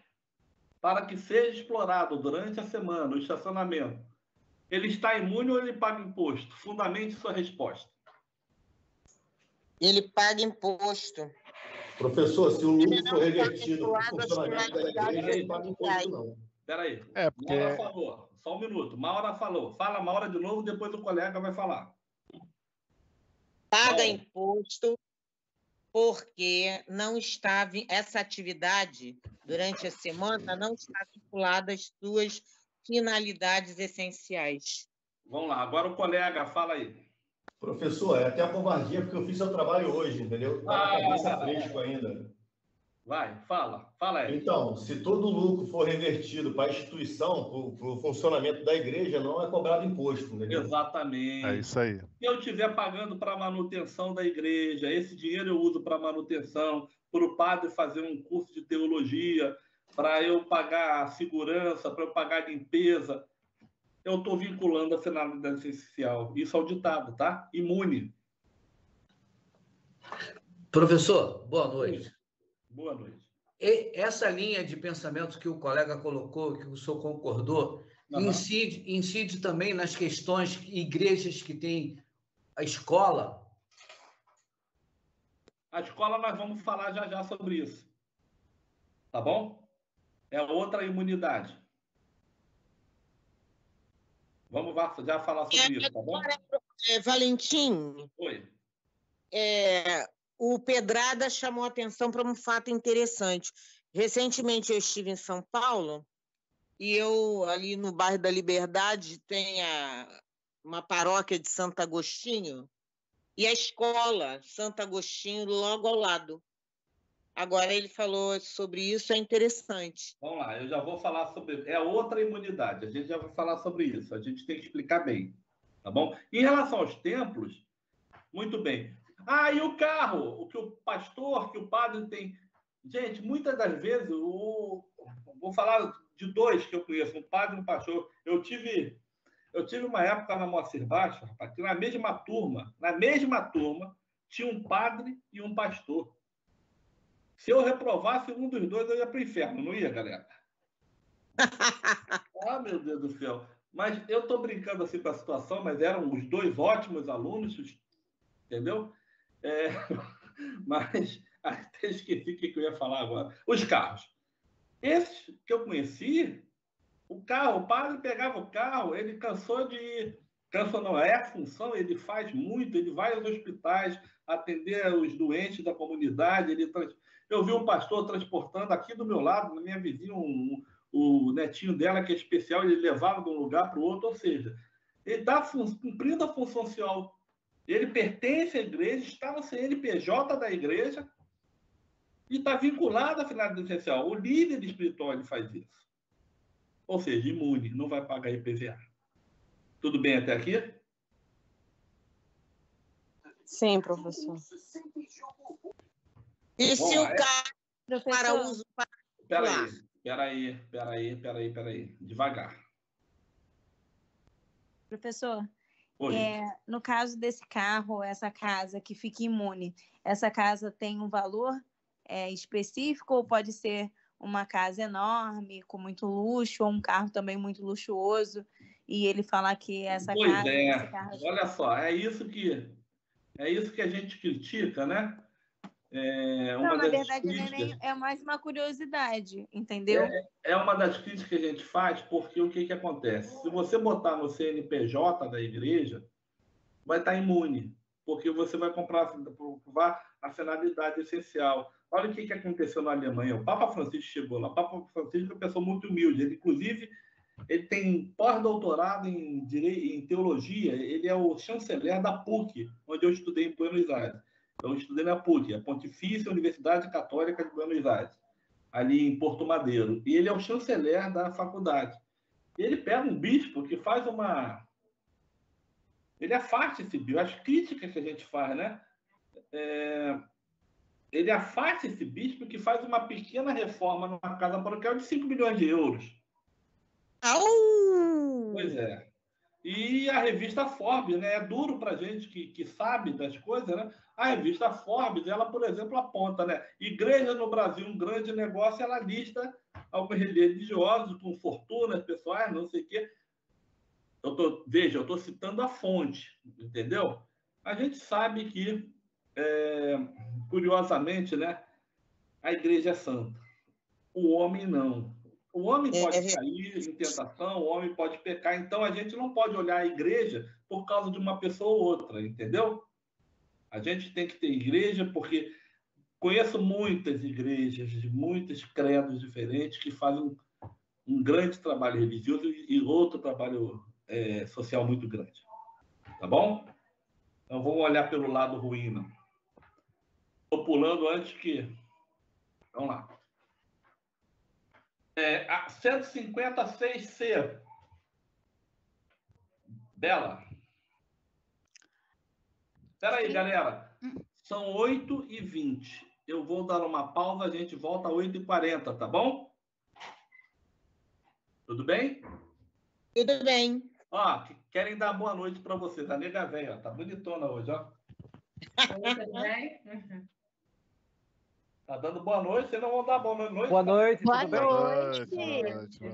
A: para que seja explorado durante a semana o estacionamento, ele está imune ou ele paga imposto? Fundamente sua resposta.
F: Ele paga imposto.
E: Professor, se o lucro for revertido para o funcionamento da igreja, não paga imposto, não.
A: Espera aí.
O: Porque...
A: Maura falou. Só um minuto. Maura falou. Fala, Maura, de novo, depois o colega vai falar.
F: Paga imposto porque não estava... Essa atividade, durante a semana, não está vinculada às suas finalidades essenciais.
A: Vamos lá. Agora o colega, fala aí.
E: Professor, é até a covardia, porque eu fiz seu trabalho hoje, entendeu? Está na cabeça fresco ainda.
A: Vai, fala aí.
E: Então, se todo o lucro for revertido para a instituição, para o funcionamento da igreja, não é cobrado imposto, entendeu?
A: Exatamente.
O: É isso aí.
A: Se eu estiver pagando para a manutenção da igreja, esse dinheiro eu uso para manutenção, para o padre fazer um curso de teologia, para eu pagar a segurança, para eu pagar a limpeza, eu estou vinculando a finalidade essencial. Isso é o ditado, tá? Imune.
P: Professor, boa noite.
A: Boa noite.
P: Essa linha de pensamento que o colega colocou, que o senhor concordou, incide também nas questões igrejas que têm a escola?
A: A escola nós vamos falar já sobre isso. Tá bom? É outra imunidade. Vamos já falar sobre isso, tá bom?
F: Valentim.
A: Oi.
F: O Pedrada chamou a atenção para um fato interessante. Recentemente eu estive em São Paulo e ali no bairro da Liberdade, tem uma paróquia de Santo Agostinho e a escola Santo Agostinho logo ao lado. Agora ele falou sobre isso, é interessante.
A: Vamos lá, eu já vou falar sobre... É outra imunidade, a gente já vai falar sobre isso. A gente tem que explicar bem, tá bom? Em relação aos templos, muito bem. E o carro? O que o pastor, que o padre tem... Gente, muitas das vezes, vou falar de dois que eu conheço, um padre e um pastor. Eu tive uma época na Moacir Baixa, que na mesma turma, tinha um padre e um pastor. Se eu reprovasse um dos dois, eu ia para o inferno, não ia, galera? Meu Deus do céu. Mas eu estou brincando assim com a situação, mas eram os dois ótimos alunos, entendeu? Mas até esqueci o que eu ia falar agora. Os carros. Esses que eu conheci, o padre pegava o carro, ele cansou de ir. Cansou não, é a função, ele faz muito, ele vai aos hospitais atender os doentes da comunidade. Eu vi um pastor transportando aqui do meu lado, na minha vizinha, o netinho dela, que é especial, ele levava de um lugar para o outro, ou seja, ele está cumprindo a função social. Ele pertence à igreja, está no CNPJ da igreja e está vinculado à finalidade essencial. O líder espiritual ele faz isso. Ou seja, imune, não vai pagar IPVA. Tudo bem até aqui?
K: Sim, professor.
F: E se o carro para uso particular?
A: Peraí. Devagar.
K: Professor, no caso desse carro, essa casa que fica imune, essa casa tem um valor específico ou pode ser uma casa enorme, com muito luxo, ou um carro também muito luxuoso, e ele falar que essa casa... Esse carro...
A: Olha só, é isso que a gente critica, né?
K: Não, na verdade, é mais uma curiosidade, entendeu?
A: É uma das críticas que a gente faz, porque o que acontece? Se você botar no CNPJ da igreja, vai estar imune, porque você vai provar a finalidade essencial. Olha o que aconteceu na Alemanha. O Papa Francisco chegou lá. O Papa Francisco é uma pessoa muito humilde. Ele, inclusive, ele tem pós-doutorado em teologia. Ele é o chanceler da PUC, onde eu estudei em Buenos Aires. Eu estudei na PUC, a Pontifícia Universidade Católica de Buenos Aires, ali em Porto Madeiro. E ele é o chanceler da faculdade. E ele pega um bispo que faz uma... Ele afasta esse bispo. As críticas que a gente faz, né? Ele afasta esse bispo que faz uma pequena reforma numa casa paroquial de 5 milhões de euros. Pois é. E a revista Forbes, né? É duro para a gente que sabe das coisas, né? A revista Forbes, ela, por exemplo, aponta, né? Igreja no Brasil, um grande negócio, ela lista alguns religiosos com fortunas pessoais, não sei o quê. Veja, eu estou citando a fonte, entendeu? A gente sabe que, curiosamente, né? A igreja é santa. O homem não. O homem pode cair em tentação, o homem pode pecar. Então, a gente não pode olhar a igreja por causa de uma pessoa ou outra, entendeu? A gente tem que ter igreja porque conheço muitas igrejas, muitos credos diferentes que fazem um grande trabalho religioso e outro trabalho social muito grande. Tá bom? Então, vamos olhar pelo lado ruim, não. Estou pulando antes que... Vamos lá. 156C. Bela. Espera aí, galera. São 8h20. Eu vou dar uma pausa, a gente volta às 8h40, tá bom? Tudo bem?
F: Tudo bem.
A: Ó, querem dar boa noite para vocês. A nega velha, tá bonitona hoje, ó.
Q: Tudo bem?
A: Tá dando boa noite, vocês não vão dar boa noite?
C: Boa noite,
G: boa
C: tudo bem?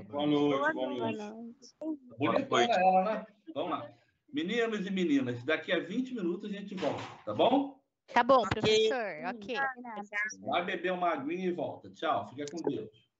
B: Boa noite.
A: Bonitona ela, né? Vamos lá. Meninos e meninas, daqui a 20 minutos a gente volta, tá bom?
G: Tá bom, professor. Ok.
A: Vai beber uma aguinha e volta. Tchau, fica com Deus.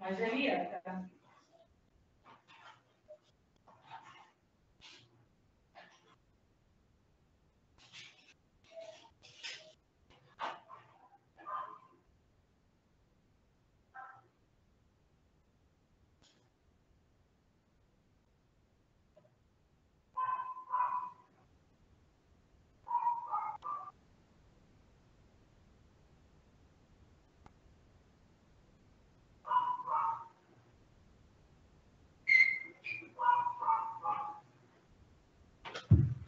Q: Angelica.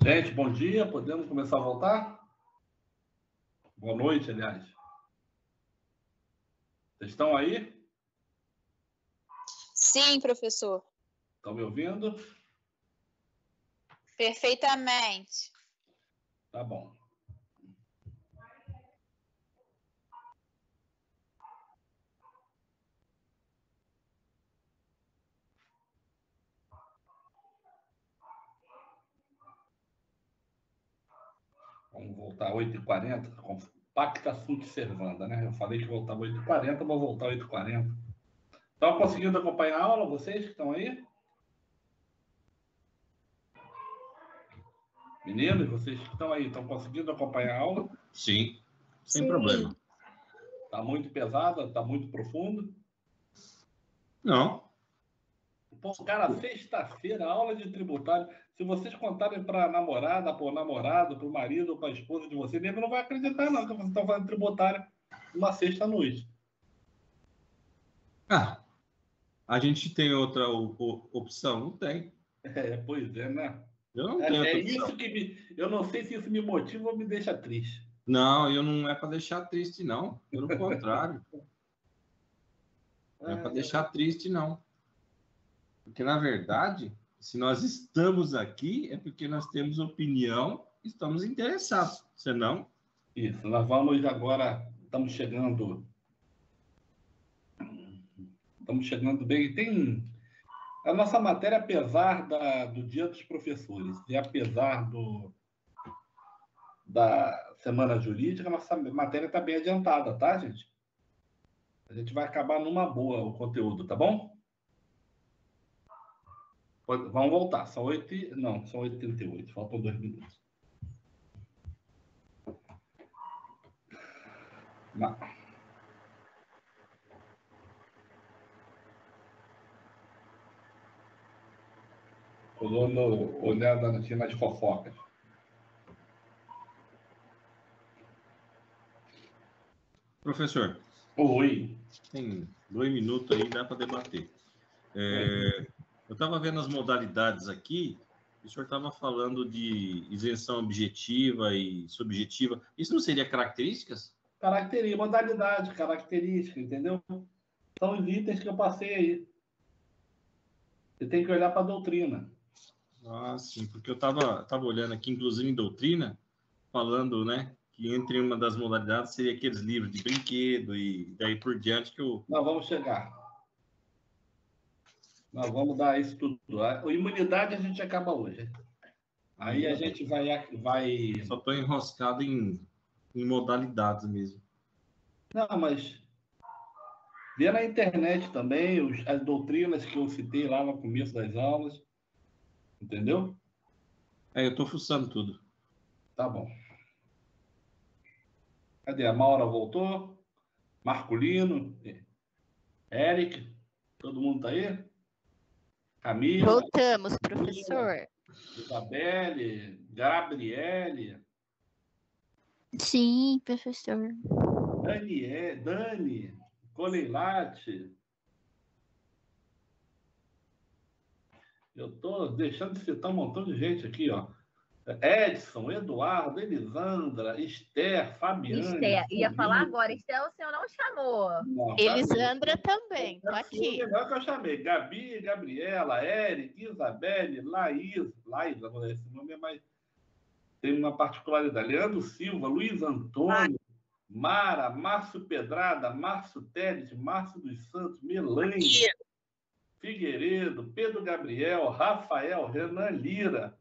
A: Gente, bom dia. Podemos começar a voltar? Boa noite, aliás. Vocês estão aí?
R: Sim, professor.
A: Estão me ouvindo?
R: Perfeitamente.
A: Tá bom. Vamos voltar às 8h40, pacta sunt servanda, né? Eu falei que voltava às 8h40, vou voltar às 8h40. Estão conseguindo acompanhar a aula, vocês que estão aí? Meninos, vocês que estão aí, estão conseguindo acompanhar a aula?
B: Sim, sem problema.
A: Está muito pesada? Está muito profundo?
B: Não.
A: Pô, cara, sexta-feira, aula de tributário. Se vocês contarem para a namorada, para o namorado, para o marido ou para a esposa de vocês, ele não vai acreditar, não, que vocês estão fazendo tributário uma sexta-noite.
B: Ah, a gente tem outra opção? Não tem.
A: Pois é, né?
B: Eu não tenho outra
A: isso
B: opção.
A: eu não sei se isso me motiva ou me deixa triste.
B: Não, eu não é para deixar triste, não. Pelo contrário. Não é para deixar triste, não. Porque, na verdade, se nós estamos aqui, é porque nós temos opinião, estamos interessados. Senão...
A: Isso, nós vamos agora, estamos chegando bem. Tem a nossa matéria, apesar do Dia dos Professores e apesar da Semana Jurídica, a nossa matéria está bem adiantada, tá, gente? A gente vai acabar numa boa o conteúdo, tá bom? Vamos voltar. São 8h38. Faltam 2 minutos. Estou dando olhada aqui nas fofocas.
B: Professor.
A: Oi.
B: Tem 2 minutos aí, dá para debater. Eu estava vendo as modalidades aqui, o senhor estava falando de isenção objetiva e subjetiva. Isso não seria características?
A: Modalidade, característica, entendeu? São os itens que eu passei aí. Você tem que olhar para a doutrina.
B: Ah, sim, porque eu estava olhando aqui, inclusive em doutrina, falando, né, que entre uma das modalidades seria aqueles livros de brinquedo e daí por diante que eu...
A: Nós vamos chegar. Nós vamos dar isso tudo. A imunidade a gente acaba hoje. Aí a gente vai...
B: Só estou enroscado em modalidades mesmo.
A: Não, mas vê na internet também as doutrinas que eu citei lá no começo das aulas. Entendeu?
B: Eu estou fuçando tudo.
A: Tá bom. Cadê? A Maura voltou? Marculino? Eric? Todo mundo tá aí? Camila?
G: Voltamos, professor.
A: Isabelle? Gabriele?
G: Sim, professor.
A: Dani? Coleilate? Eu estou deixando de citar um montão de gente aqui, ó. Edson, Eduardo, Elisandra, Esther, Fabiane.
S: Esther, ia falar agora. Esther, o senhor não chamou.
A: Não,
G: Elisandra também, tô aqui.
A: Melhor que eu chamei. Gabi, Gabriela, Eric, Isabelle, Laísa, esse nome é mais... Tem uma particularidade. Leandro Silva, Luiz Antônio, Mara, Márcio Pedrada, Márcio Teles, Márcio dos Santos, Melane, Figueiredo, Pedro Gabriel, Rafael, Renan Lira,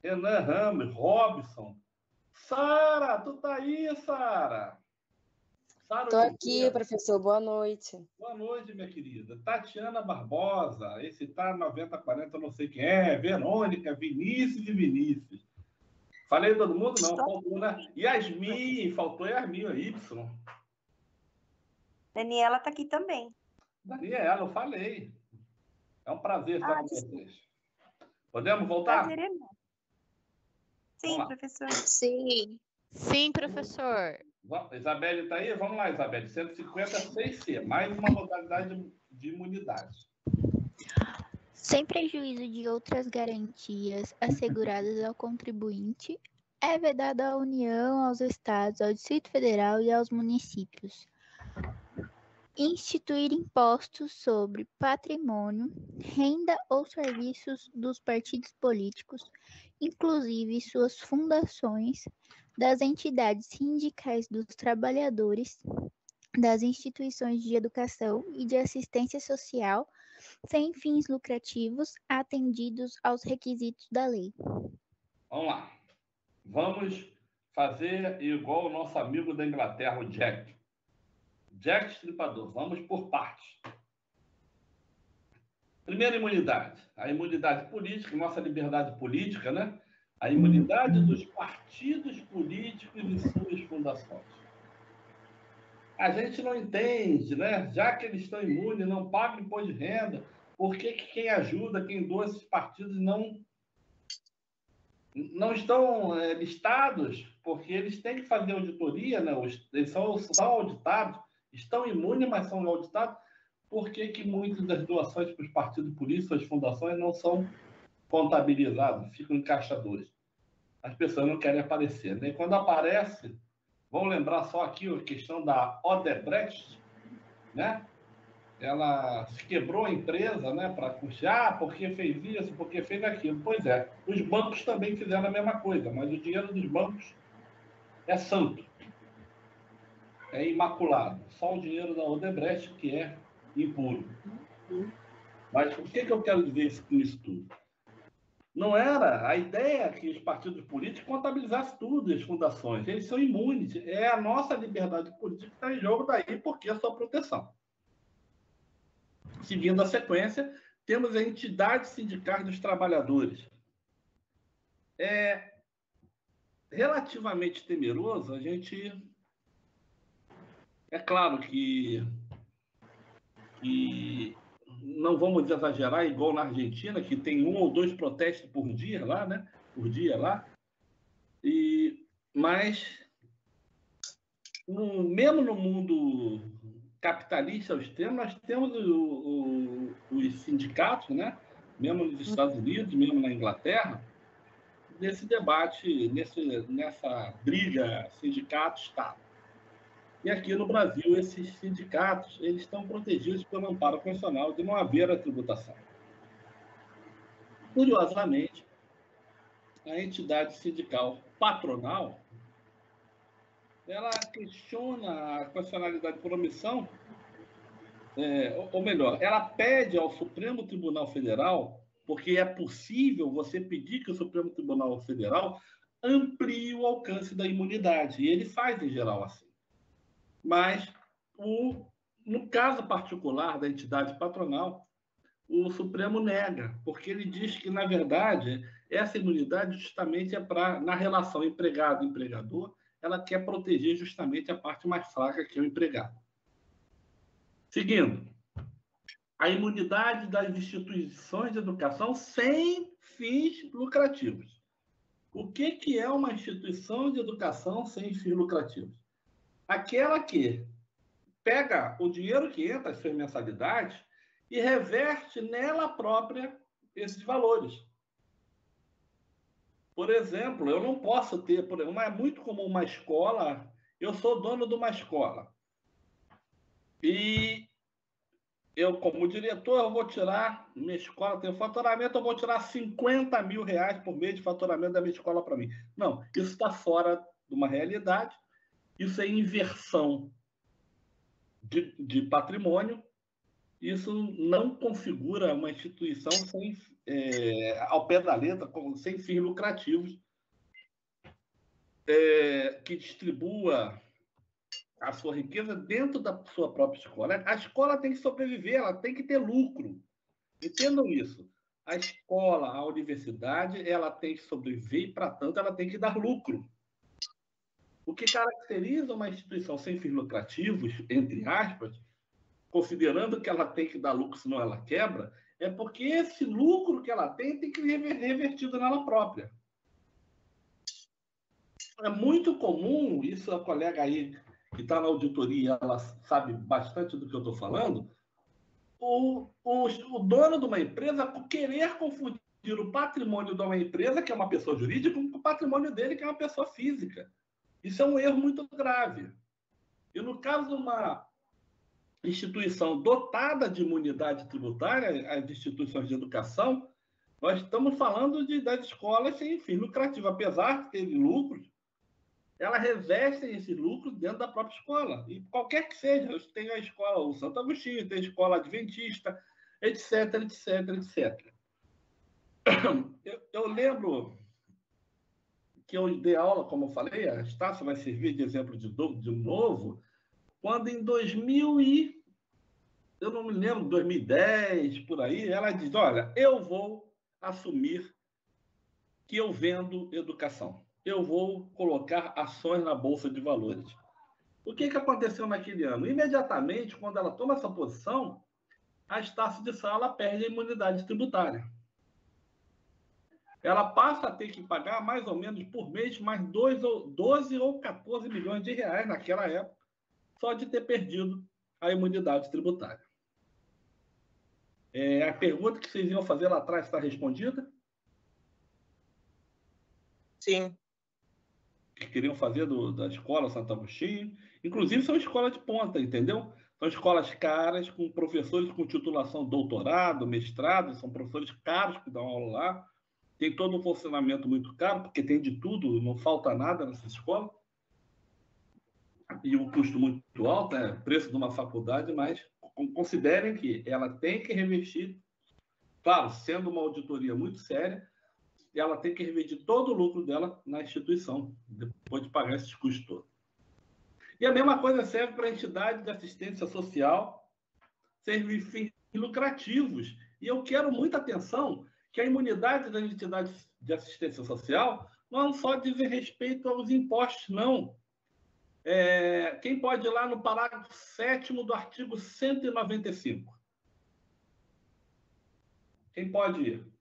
A: Renan Ramos, Robson. Sara, tu tá aí, Sara? Estou
T: aqui, professor. Boa noite.
A: Boa noite, minha querida. Tatiana Barbosa, esse tá 9040, eu não sei quem é. Verônica, Vinícius e Vinícius. Falei todo mundo? Não, faltou, né? Yasmin, faltou Yasmin, Y.
K: Daniela está aqui também.
A: Daniela, eu falei. É um prazer estar com vocês. Podemos voltar?
K: Prazer é meu. Sim, professor.
R: Sim. Sim, professor.
A: Isabelle está aí? Vamos lá, Isabelle. 150 6C, mais uma modalidade de imunidade.
G: Sem prejuízo de outras garantias asseguradas ao contribuinte, é vedado à União, aos Estados, ao Distrito Federal e aos municípios instituir impostos sobre patrimônio, renda ou serviços dos partidos políticos, inclusive suas fundações, das entidades sindicais dos trabalhadores, das instituições de educação e de assistência social, sem fins lucrativos, atendidos aos requisitos da lei.
A: Vamos lá. Vamos fazer igual o nosso amigo da Inglaterra, o Jack. Jack Stripador. Vamos por partes. Primeira imunidade. A imunidade política, nossa liberdade política, né? A imunidade dos partidos políticos e suas fundações. A gente não entende, né? Já que eles estão imunes, não pagam imposto de renda, por que quem ajuda, quem doa esses partidos não estão listados? Porque eles têm que fazer auditoria, né? Eles são auditados, estão imunes, mas são auditados. Por que muitas das doações para os partidos políticos, as fundações, não são contabilizadas, ficam em caixa 2? As pessoas não querem aparecer, né? E quando aparece, vamos lembrar só aqui a questão da Odebrecht, né? Ela se quebrou a empresa, né, para custear, porque fez isso, porque fez aquilo. Pois é, os bancos também fizeram a mesma coisa, mas o dinheiro dos bancos é santo, é imaculado. Só o dinheiro da Odebrecht que é impuro. Mas o que eu quero dizer com isso tudo? Não era a ideia que os partidos políticos contabilizassem tudo, as fundações. Eles são imunes. É a nossa liberdade política que está em jogo daí, porque é a sua proteção. Seguindo a sequência, temos a entidade sindical dos trabalhadores. É relativamente temeroso, a gente... É claro que não vamos exagerar, igual na Argentina, que tem 1 ou 2 protestos por dia lá, né? Mas, mesmo no mundo capitalista ao extremo, nós temos os sindicatos, né? Mesmo nos Estados Unidos, mesmo na Inglaterra, nesse debate, nessa briga sindicato-Estado. E aqui no Brasil, esses sindicatos eles estão protegidos pelo amparo constitucional de não haver a tributação. Curiosamente, a entidade sindical patronal ela questiona a constitucionalidade por omissão, ou melhor, ela pede ao Supremo Tribunal Federal, porque é possível você pedir que o Supremo Tribunal Federal amplie o alcance da imunidade, e ele faz em geral assim. Mas, no caso particular da entidade patronal, o Supremo nega, porque ele diz que, na verdade, essa imunidade justamente é na relação empregado-empregador, ela quer proteger justamente a parte mais fraca, que é o empregado. Seguindo, a imunidade das instituições de educação sem fins lucrativos. O que é uma instituição de educação sem fins lucrativos? Aquela que pega o dinheiro que entra, as suas mensalidades, e reverte nela própria esses valores. Por exemplo, eu não posso ter, é muito comum uma escola, eu sou dono de uma escola, e eu, como diretor, eu vou tirar, minha escola tem faturamento, eu vou tirar 50 mil reais por mês de faturamento da minha escola para mim. Não, isso está fora de uma realidade. Isso é inversão de patrimônio. Isso não configura uma instituição ao pé da letra, sem fins lucrativos, que distribua a sua riqueza dentro da sua própria escola. A escola tem que sobreviver, ela tem que ter lucro. Entendam isso. A escola, a universidade, ela tem que sobreviver e, para tanto, ela tem que dar lucro. O que caracteriza uma instituição sem fins lucrativos, entre aspas, considerando que ela tem que dar lucro, senão ela quebra, é porque esse lucro que ela tem que ser revertido nela própria. É muito comum, isso a colega aí que está na auditoria, ela sabe bastante do que eu estou falando, o dono de uma empresa querer confundir o patrimônio de uma empresa, que é uma pessoa jurídica, com o patrimônio dele, que é uma pessoa física. Isso é um erro muito grave. E no caso de uma instituição dotada de imunidade tributária, as instituições de educação, nós estamos falando das escolas sem fins lucrativos. Apesar de terem lucros, elas revestem esses lucros dentro da própria escola. E qualquer que seja, tem a escola o Santo Agostinho, tem a escola adventista, etc, etc, etc. Eu lembro que eu dei aula, como eu falei, a Estácio vai servir de exemplo de novo, quando em 2000 e... eu não me lembro, 2010, por aí, ela diz, olha, eu vou assumir que eu vendo educação. Eu vou colocar ações na Bolsa de Valores. O que aconteceu naquele ano? Imediatamente, quando ela toma essa posição, a Estácio de Sá perde a imunidade tributária. Ela passa a ter que pagar mais ou menos por mês mais 12 ou 14 milhões de reais naquela época, só de ter perdido a imunidade tributária. A pergunta que vocês iam fazer lá atrás está respondida?
F: Sim.
A: Que queriam fazer da escola Santo Agostinho. Inclusive, são escolas de ponta, entendeu? São escolas caras, com professores com titulação doutorado, mestrado, são professores caros que dão aula lá. Tem todo um funcionamento muito caro, porque tem de tudo, não falta nada nessa escola. E um custo muito alto, né? Preço de uma faculdade, mas considerem que ela tem que revestir, claro, sendo uma auditoria muito séria, ela tem que revestir todo o lucro dela na instituição, depois de pagar esses custos todos. E a mesma coisa serve para a entidade de assistência social, sem fins lucrativos. E eu quero muita atenção que a imunidade das entidades de assistência social não só diz respeito aos impostos, não. Quem pode ir lá no parágrafo 7º do artigo 195? Quem pode ir?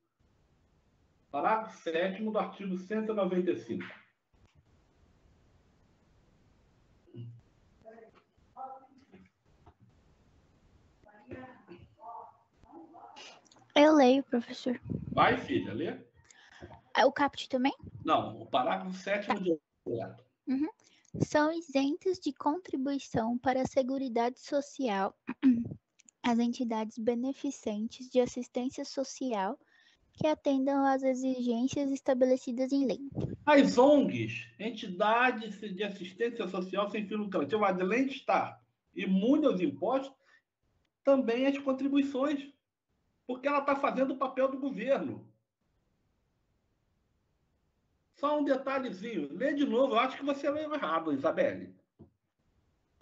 A: Parágrafo 7º do artigo 195.
G: Eu leio, professor.
A: Vai, filha, lê.
G: O caput também?
A: Não, o parágrafo 7º direto.
G: Uhum. São isentas de contribuição para a Seguridade Social as entidades beneficentes de assistência social que atendam às exigências estabelecidas em lei.
A: As ONGs, entidades de assistência social sem fins lucrativos, além de estar imune aos impostos, também as contribuições, porque ela está fazendo o papel do governo. Só um detalhezinho. Lê de novo. Eu acho que você leu errado, Isabelle.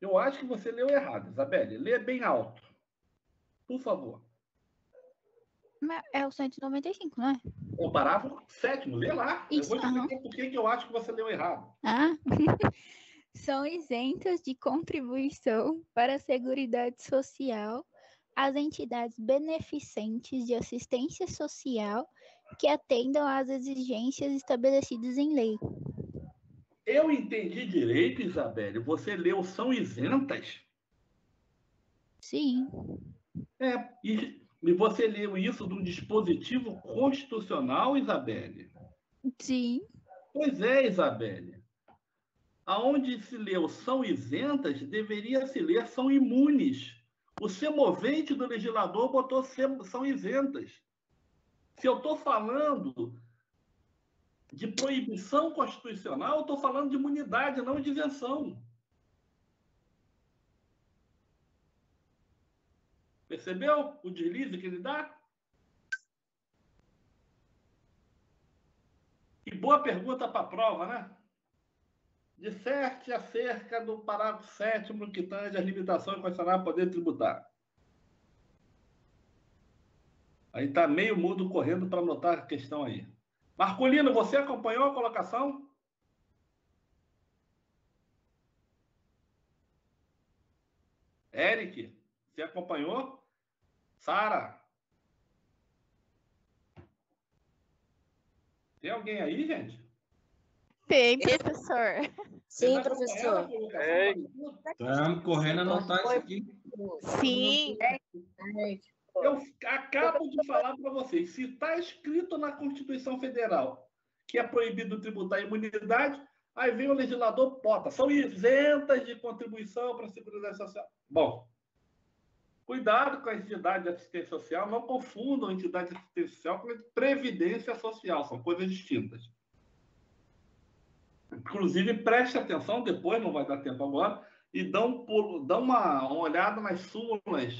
A: Eu acho que você leu errado, Isabelle. Lê bem alto. Por favor.
G: É o 195, não é?
A: É o parágrafo 7º. Lê lá.
G: Isso,
A: eu vou explicar por que eu acho que você leu errado.
G: São isentas de contribuição para a Seguridade Social as entidades beneficentes de assistência social que atendam às exigências estabelecidas em lei.
A: Eu entendi direito, Isabelle. Você leu são isentas?
G: Sim.
A: E você leu isso de um dispositivo constitucional, Isabelle?
G: Sim.
A: Pois é, Isabelle. Aonde se leu são isentas, deveria se ler são imunes. O semovente do legislador botou são isentas. Se eu estou falando de proibição constitucional, eu estou falando de imunidade, não de isenção. Percebeu o deslize que ele dá? Que boa pergunta para a prova, né? Disserte acerca do parágrafo 7º que tange as limitações constitucionais ao poder tributário. Aí está meio mudo correndo para anotar a questão aí. Marcolino, você acompanhou a colocação? Eric, você acompanhou? Sara? Tem alguém aí, gente?
R: Tem, professor.
T: Sim, professor.
B: Estamos correndo a anotar isso aqui.
R: Sim.
A: Eu acabo de falar para vocês, se está escrito na Constituição Federal que é proibido tributar imunidade, aí vem o legislador, bota, são isentas de contribuição para a Seguridade Social. Bom, cuidado com a entidade de assistência social, não confundam a entidade de assistência social com a previdência social, são coisas distintas. Inclusive, preste atenção, depois, não vai dar tempo agora, e dá uma olhada nas súmulas,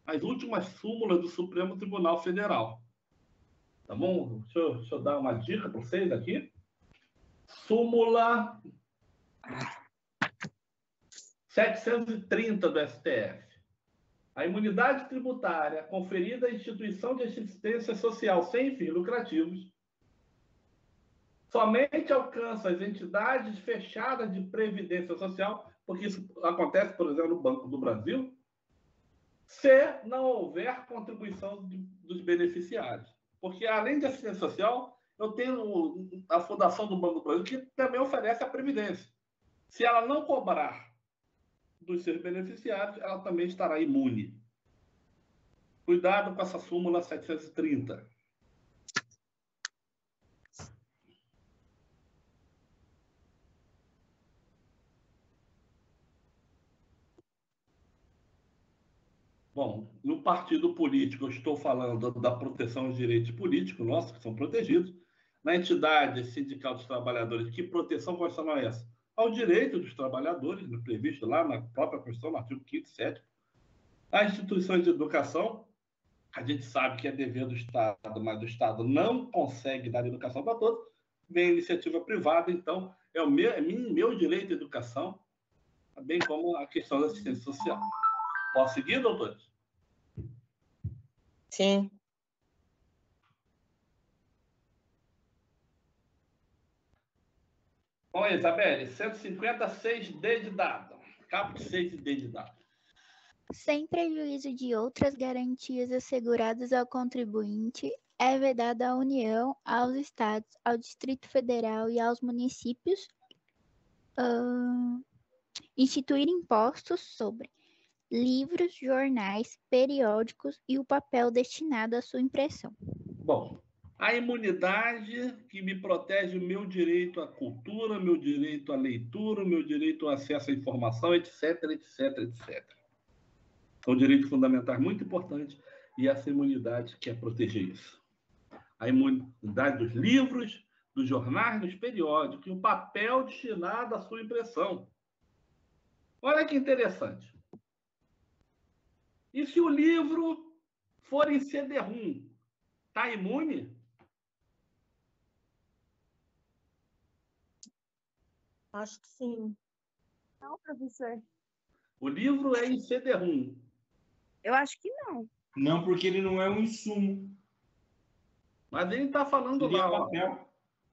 A: as últimas súmulas do Supremo Tribunal Federal. Tá bom? Deixa eu dar uma dica para vocês aqui. Súmula 730 do STF. A imunidade tributária conferida à instituição de assistência social sem fins lucrativos somente alcança as entidades fechadas de previdência social, porque isso acontece, por exemplo, no Banco do Brasil, se não houver contribuição dos beneficiários. Porque, além de assistência social, eu tenho a Fundação do Banco do Brasil, que também oferece a previdência. Se ela não cobrar dos seus beneficiários, ela também estará imune. Cuidado com essa súmula 730. Bom, no partido político, eu estou falando da proteção aos direitos políticos nossos, que são protegidos. Na entidade sindical dos trabalhadores, que proteção constitucional é essa? Ao direito dos trabalhadores, previsto lá na própria Constituição, no artigo 5º e 7º. As instituições de educação, a gente sabe que é dever do Estado, mas o Estado não consegue dar educação para todos. Vem a iniciativa privada, então, é meu direito à educação, bem como a questão da assistência social. Posso seguir, doutores?
F: Sim.
A: Bom, Isabelle, 156D de dado. Caput 6D de dado.
G: Sem prejuízo de outras garantias asseguradas ao contribuinte, é vedado à União, aos Estados, ao Distrito Federal e aos municípios instituir impostos sobre livros, jornais, periódicos e o papel destinado à sua impressão.
A: Bom, a imunidade que me protege o meu direito à cultura, meu direito à leitura, meu direito ao acesso à informação, etc, etc, etc. São direitos fundamentais muito importantes e essa imunidade quer proteger isso. A imunidade dos livros, dos jornais, dos periódicos e o papel destinado à sua impressão. Olha que interessante. E se o livro for em CD-ROM, está imune?
F: Acho que sim.
K: Não, professor.
A: O livro é em CD-ROM.
K: Eu acho que não.
B: Não, porque ele não é um insumo.
A: Mas ele está falando
B: Seria
A: lá.
B: papel.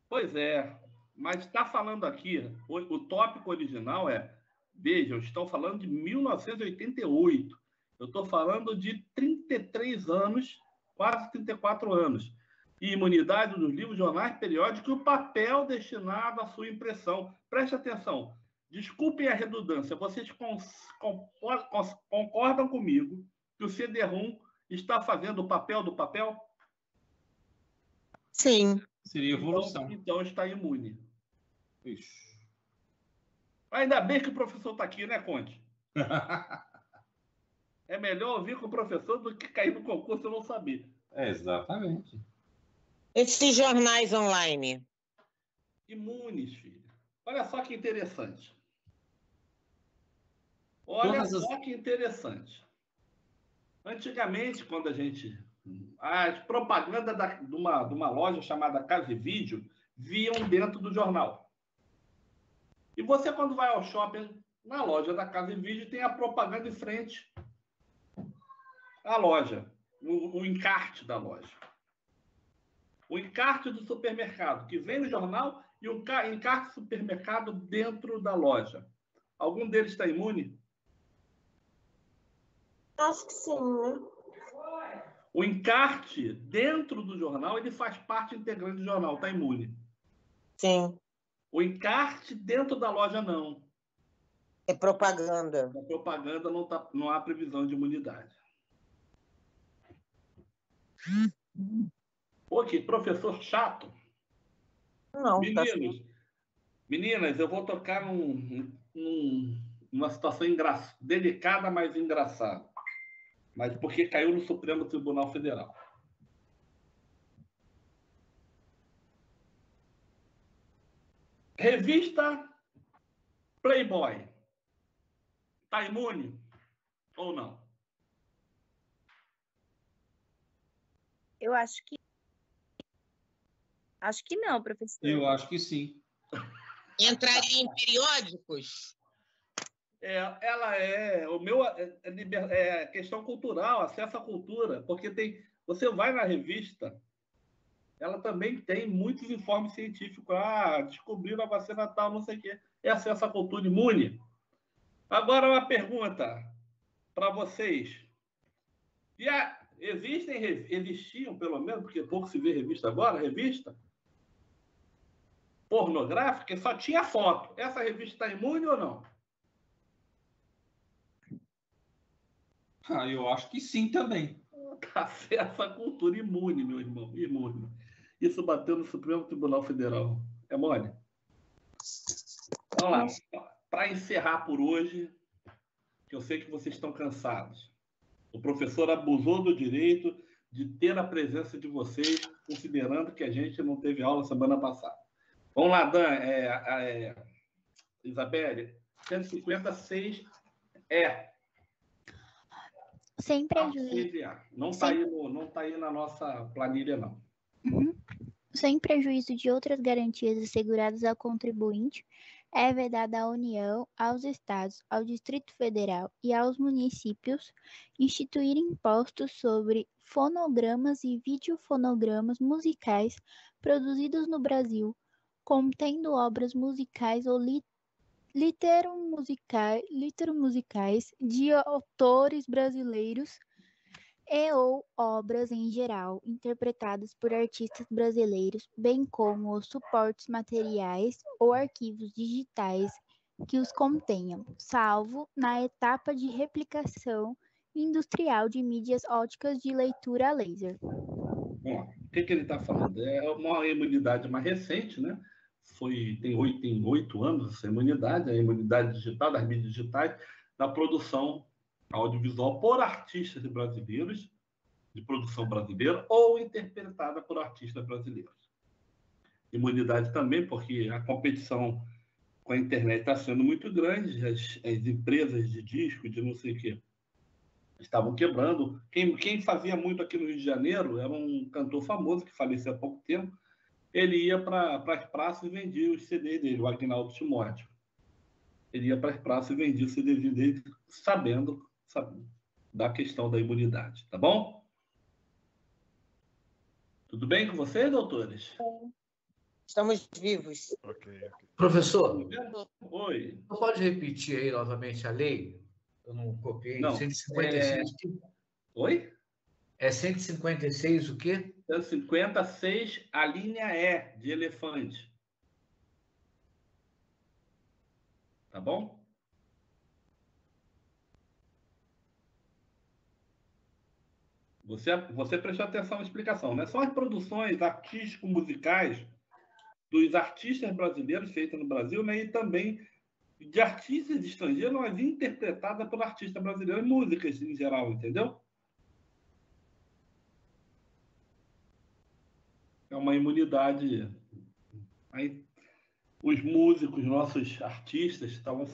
A: Pois é. Mas está falando aqui, o tópico original é, vejam, estão falando de 1988. Eu estou falando de 33 anos, quase 34 anos. E imunidade dos livros, jornais, periódicos e o papel destinado à sua impressão. Preste atenção. Desculpem a redundância. Vocês concordam comigo que o CD-ROM está fazendo o papel do papel?
F: Sim.
B: Seria evolução.
A: Então está imune.
B: Ixi.
A: Ainda bem que o professor está aqui, né, Conte? É melhor ouvir com o professor do que cair no concurso e não saber.
B: É, exatamente.
F: Esses jornais online.
A: Imunes, filho. Olha só que interessante. Olha só que interessante. Antigamente, quando a gente... As propagandas de uma loja chamada Casa e Vídeo viam dentro do jornal. E você, quando vai ao shopping, na loja da Casa e Vídeo, tem a propaganda em frente à loja, o encarte da loja. O encarte do supermercado, que vem no jornal, e o encarte do supermercado dentro da loja. Algum deles está imune?
F: Acho que sim, né?
A: O encarte dentro do jornal, ele faz parte integrante do jornal, está imune.
F: Sim.
A: O encarte dentro da loja, não.
F: É propaganda.
A: Na propaganda não há previsão de imunidade. Pô, que professor chato.
F: Não,
A: Meninas, eu vou tocar numa situação delicada, mas engraçada. Mas porque caiu no Supremo Tribunal Federal. Revista Playboy. Está imune ou não?
K: Eu acho que não, professor.
B: Eu acho que sim.
F: Entraria em periódicos?
A: Ela é questão cultural, acesso à cultura, porque você vai na revista, ela também tem muitos informes científicos. Descobriram a vacina tal, não sei o quê. É acesso à cultura imune. Agora uma pergunta para vocês. Existiam, pelo menos, porque pouco se vê revista agora, revista pornográfica, só tinha foto. Essa revista está imune ou não?
B: Eu acho que sim também.
A: Acesso à cultura imune, meu irmão, imune. Isso bateu no Supremo Tribunal Federal. É mole? Vamos lá. Para encerrar por hoje, que eu sei que vocês estão cansados. O professor abusou do direito de ter a presença de vocês, considerando que a gente não teve aula semana passada. Vamos lá, Dan. Isabelle, 156
G: Sem prejuízo.
A: Não está aí na nossa planilha, não.
G: Uhum. Sem prejuízo de outras garantias asseguradas ao contribuinte, é vedada à União, aos Estados, ao Distrito Federal e aos municípios instituir impostos sobre fonogramas e videofonogramas musicais produzidos no Brasil, contendo obras musicais ou literomusicais de autores brasileiros e ou obras em geral, interpretadas por artistas brasileiros, bem como os suportes materiais ou arquivos digitais que os contenham, salvo na etapa de replicação industrial de mídias óticas de leitura a laser.
A: Bom, o que ele está falando? É uma imunidade mais recente, né? Tem 8 anos essa imunidade, a imunidade digital, das mídias digitais, da produção audiovisual por artistas brasileiros, de produção brasileira, ou interpretada por artistas brasileiros. Imunidade também, porque a competição com a internet está sendo muito grande, as empresas de disco, de não sei o quê, estavam quebrando. Quem fazia muito aqui no Rio de Janeiro era um cantor famoso, que faleceu há pouco tempo. Ele ia para as praças e vendia os CDs dele, o Agnaldo Timóteo. Ele ia para as praças e vendia os CDs dele, sabendo da questão da imunidade. Tá bom? Tudo bem com vocês, doutores?
F: Estamos vivos.
O: Ok.
P: Professor,
A: oi.
P: Você pode repetir aí novamente a lei? Eu não copiei.
A: Não,
P: 156.
A: Oi?
P: É 156 o quê?
A: 156, a linha E, de elefante. Tá bom? Você prestou atenção na explicação, né? São as produções artístico-musicais dos artistas brasileiros feitas no Brasil, né? E também de artistas estrangeiros, mas interpretadas por artistas brasileiros, músicas em geral, entendeu? É uma imunidade. Aí, os músicos, nossos artistas, estavam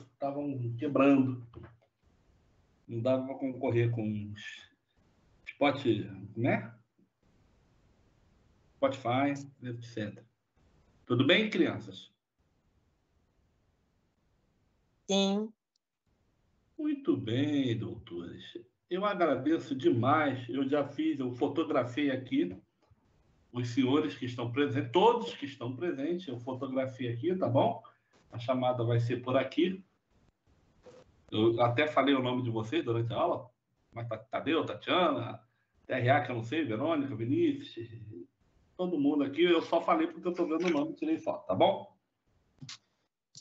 A: quebrando. Não dava para concorrer com os Spotify, etc. Tudo bem, crianças?
F: Sim.
A: Muito bem, doutores. Eu agradeço demais. Eu já fiz, eu fotografei aqui os senhores que estão presentes, todos que estão presentes, eu fotografei aqui, tá bom? A chamada vai ser por aqui. Eu até falei o nome de vocês durante a aula, mas Tadeu, Tatiana, TRA, que eu não sei, Verônica, Vinícius, todo mundo aqui, eu só falei porque eu estou vendo o nome e tirei foto, tá bom?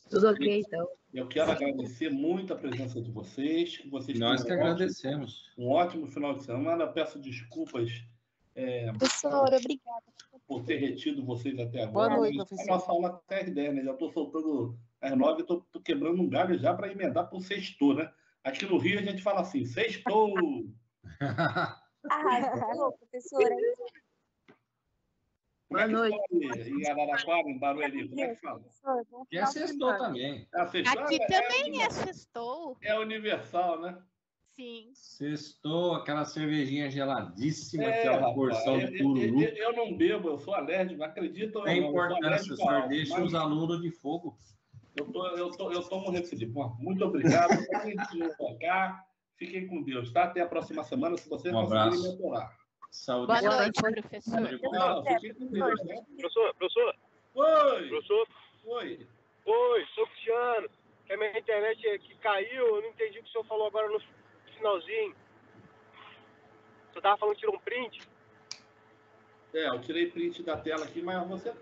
S: Tudo ok, então.
A: Eu quero agradecer muito a presença de vocês.
B: Nós que agradecemos.
A: Um ótimo final de semana. Eu peço desculpas
R: Professora, obrigada.
A: por ter retido vocês até agora.
T: Boa noite,
A: A
T: professor.
A: nossa aula até às 10, né? Já estou soltando às 9 e estou quebrando um galho já para emendar para o sextou, né? Aqui no Rio a gente fala assim, sextou!
R: Professora.
A: Boa noite. Em Araraquara, em Barueri, como é que fala?
B: Que é sextou também.
G: Aqui também é sextou.
A: É universal, né?
G: Sim.
B: Sextou, aquela cervejinha geladíssima,
A: É,
B: aquela
A: rapaz,
B: porção de tururu.
A: eu não bebo, eu sou alérgico, acredito ou não?
B: Tem
A: eu sou
B: importância,
A: alérgico
B: o senhor
A: a álcool,
B: deixa
A: mas
B: os alunos de fogo.
A: Eu tomo refri. Bom, muito obrigado. Cá. Fiquem com Deus, tá? Até a próxima semana, se vocês conseguirem me aturar.
B: Saúde.
G: Boa noite, professor.
A: Não, fiquem com Deus, né?
U: Professor.
A: Oi.
U: Professor.
A: Oi.
U: Oi, sou Cristiano. Que a minha internet aqui caiu, eu não entendi o que o senhor falou agora no finalzinho. O senhor tava falando que tirou um print?
A: É, eu tirei print da tela aqui, mas você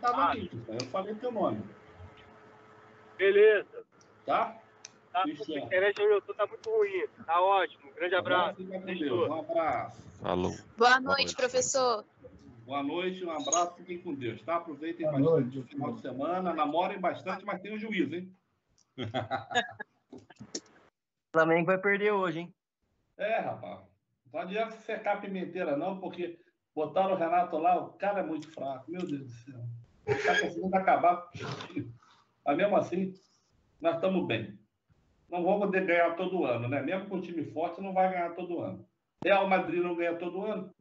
A: tava aqui, eu falei teu nome.
U: Beleza.
A: Tá?
U: A internet onde eu tô tá muito ruim. Tá ótimo. Grande abraço.
A: Fica com Deus. Um abraço.
B: Falou.
R: Boa noite, professor.
A: Boa noite, um abraço, fiquem com Deus, tá? Aproveitem bastante o final de semana, namorem bastante, mas tenham juízo, hein?
V: O Flamengo vai perder hoje, hein?
A: É, rapaz. Não adianta secar a pimenteira, não, porque botaram o Renato lá, o cara é muito fraco, meu Deus do céu. Ele tá conseguindo acabar. Mas mesmo assim, nós estamos bem. Não vamos poder ganhar todo ano, né? Mesmo com um time forte, não vai ganhar todo ano. Real Madrid não ganha todo ano.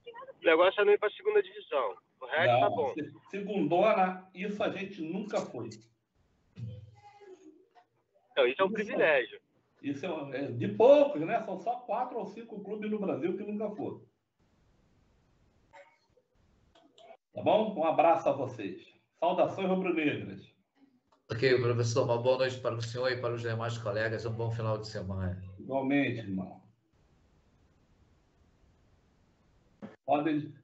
U: O negócio é não ir pra segunda divisão. O resto tá bom.
A: Segundona, isso a gente nunca foi.
U: Então, isso é um privilégio.
A: Isso é de poucos, né? São só 4 ou 5 clubes no Brasil que nunca foram. Tá bom? Um abraço a vocês. Saudações rubro-negras.
P: Ok, professor, uma boa noite para o senhor e para os demais colegas. Um bom final de semana.
A: Igualmente, irmão. Podem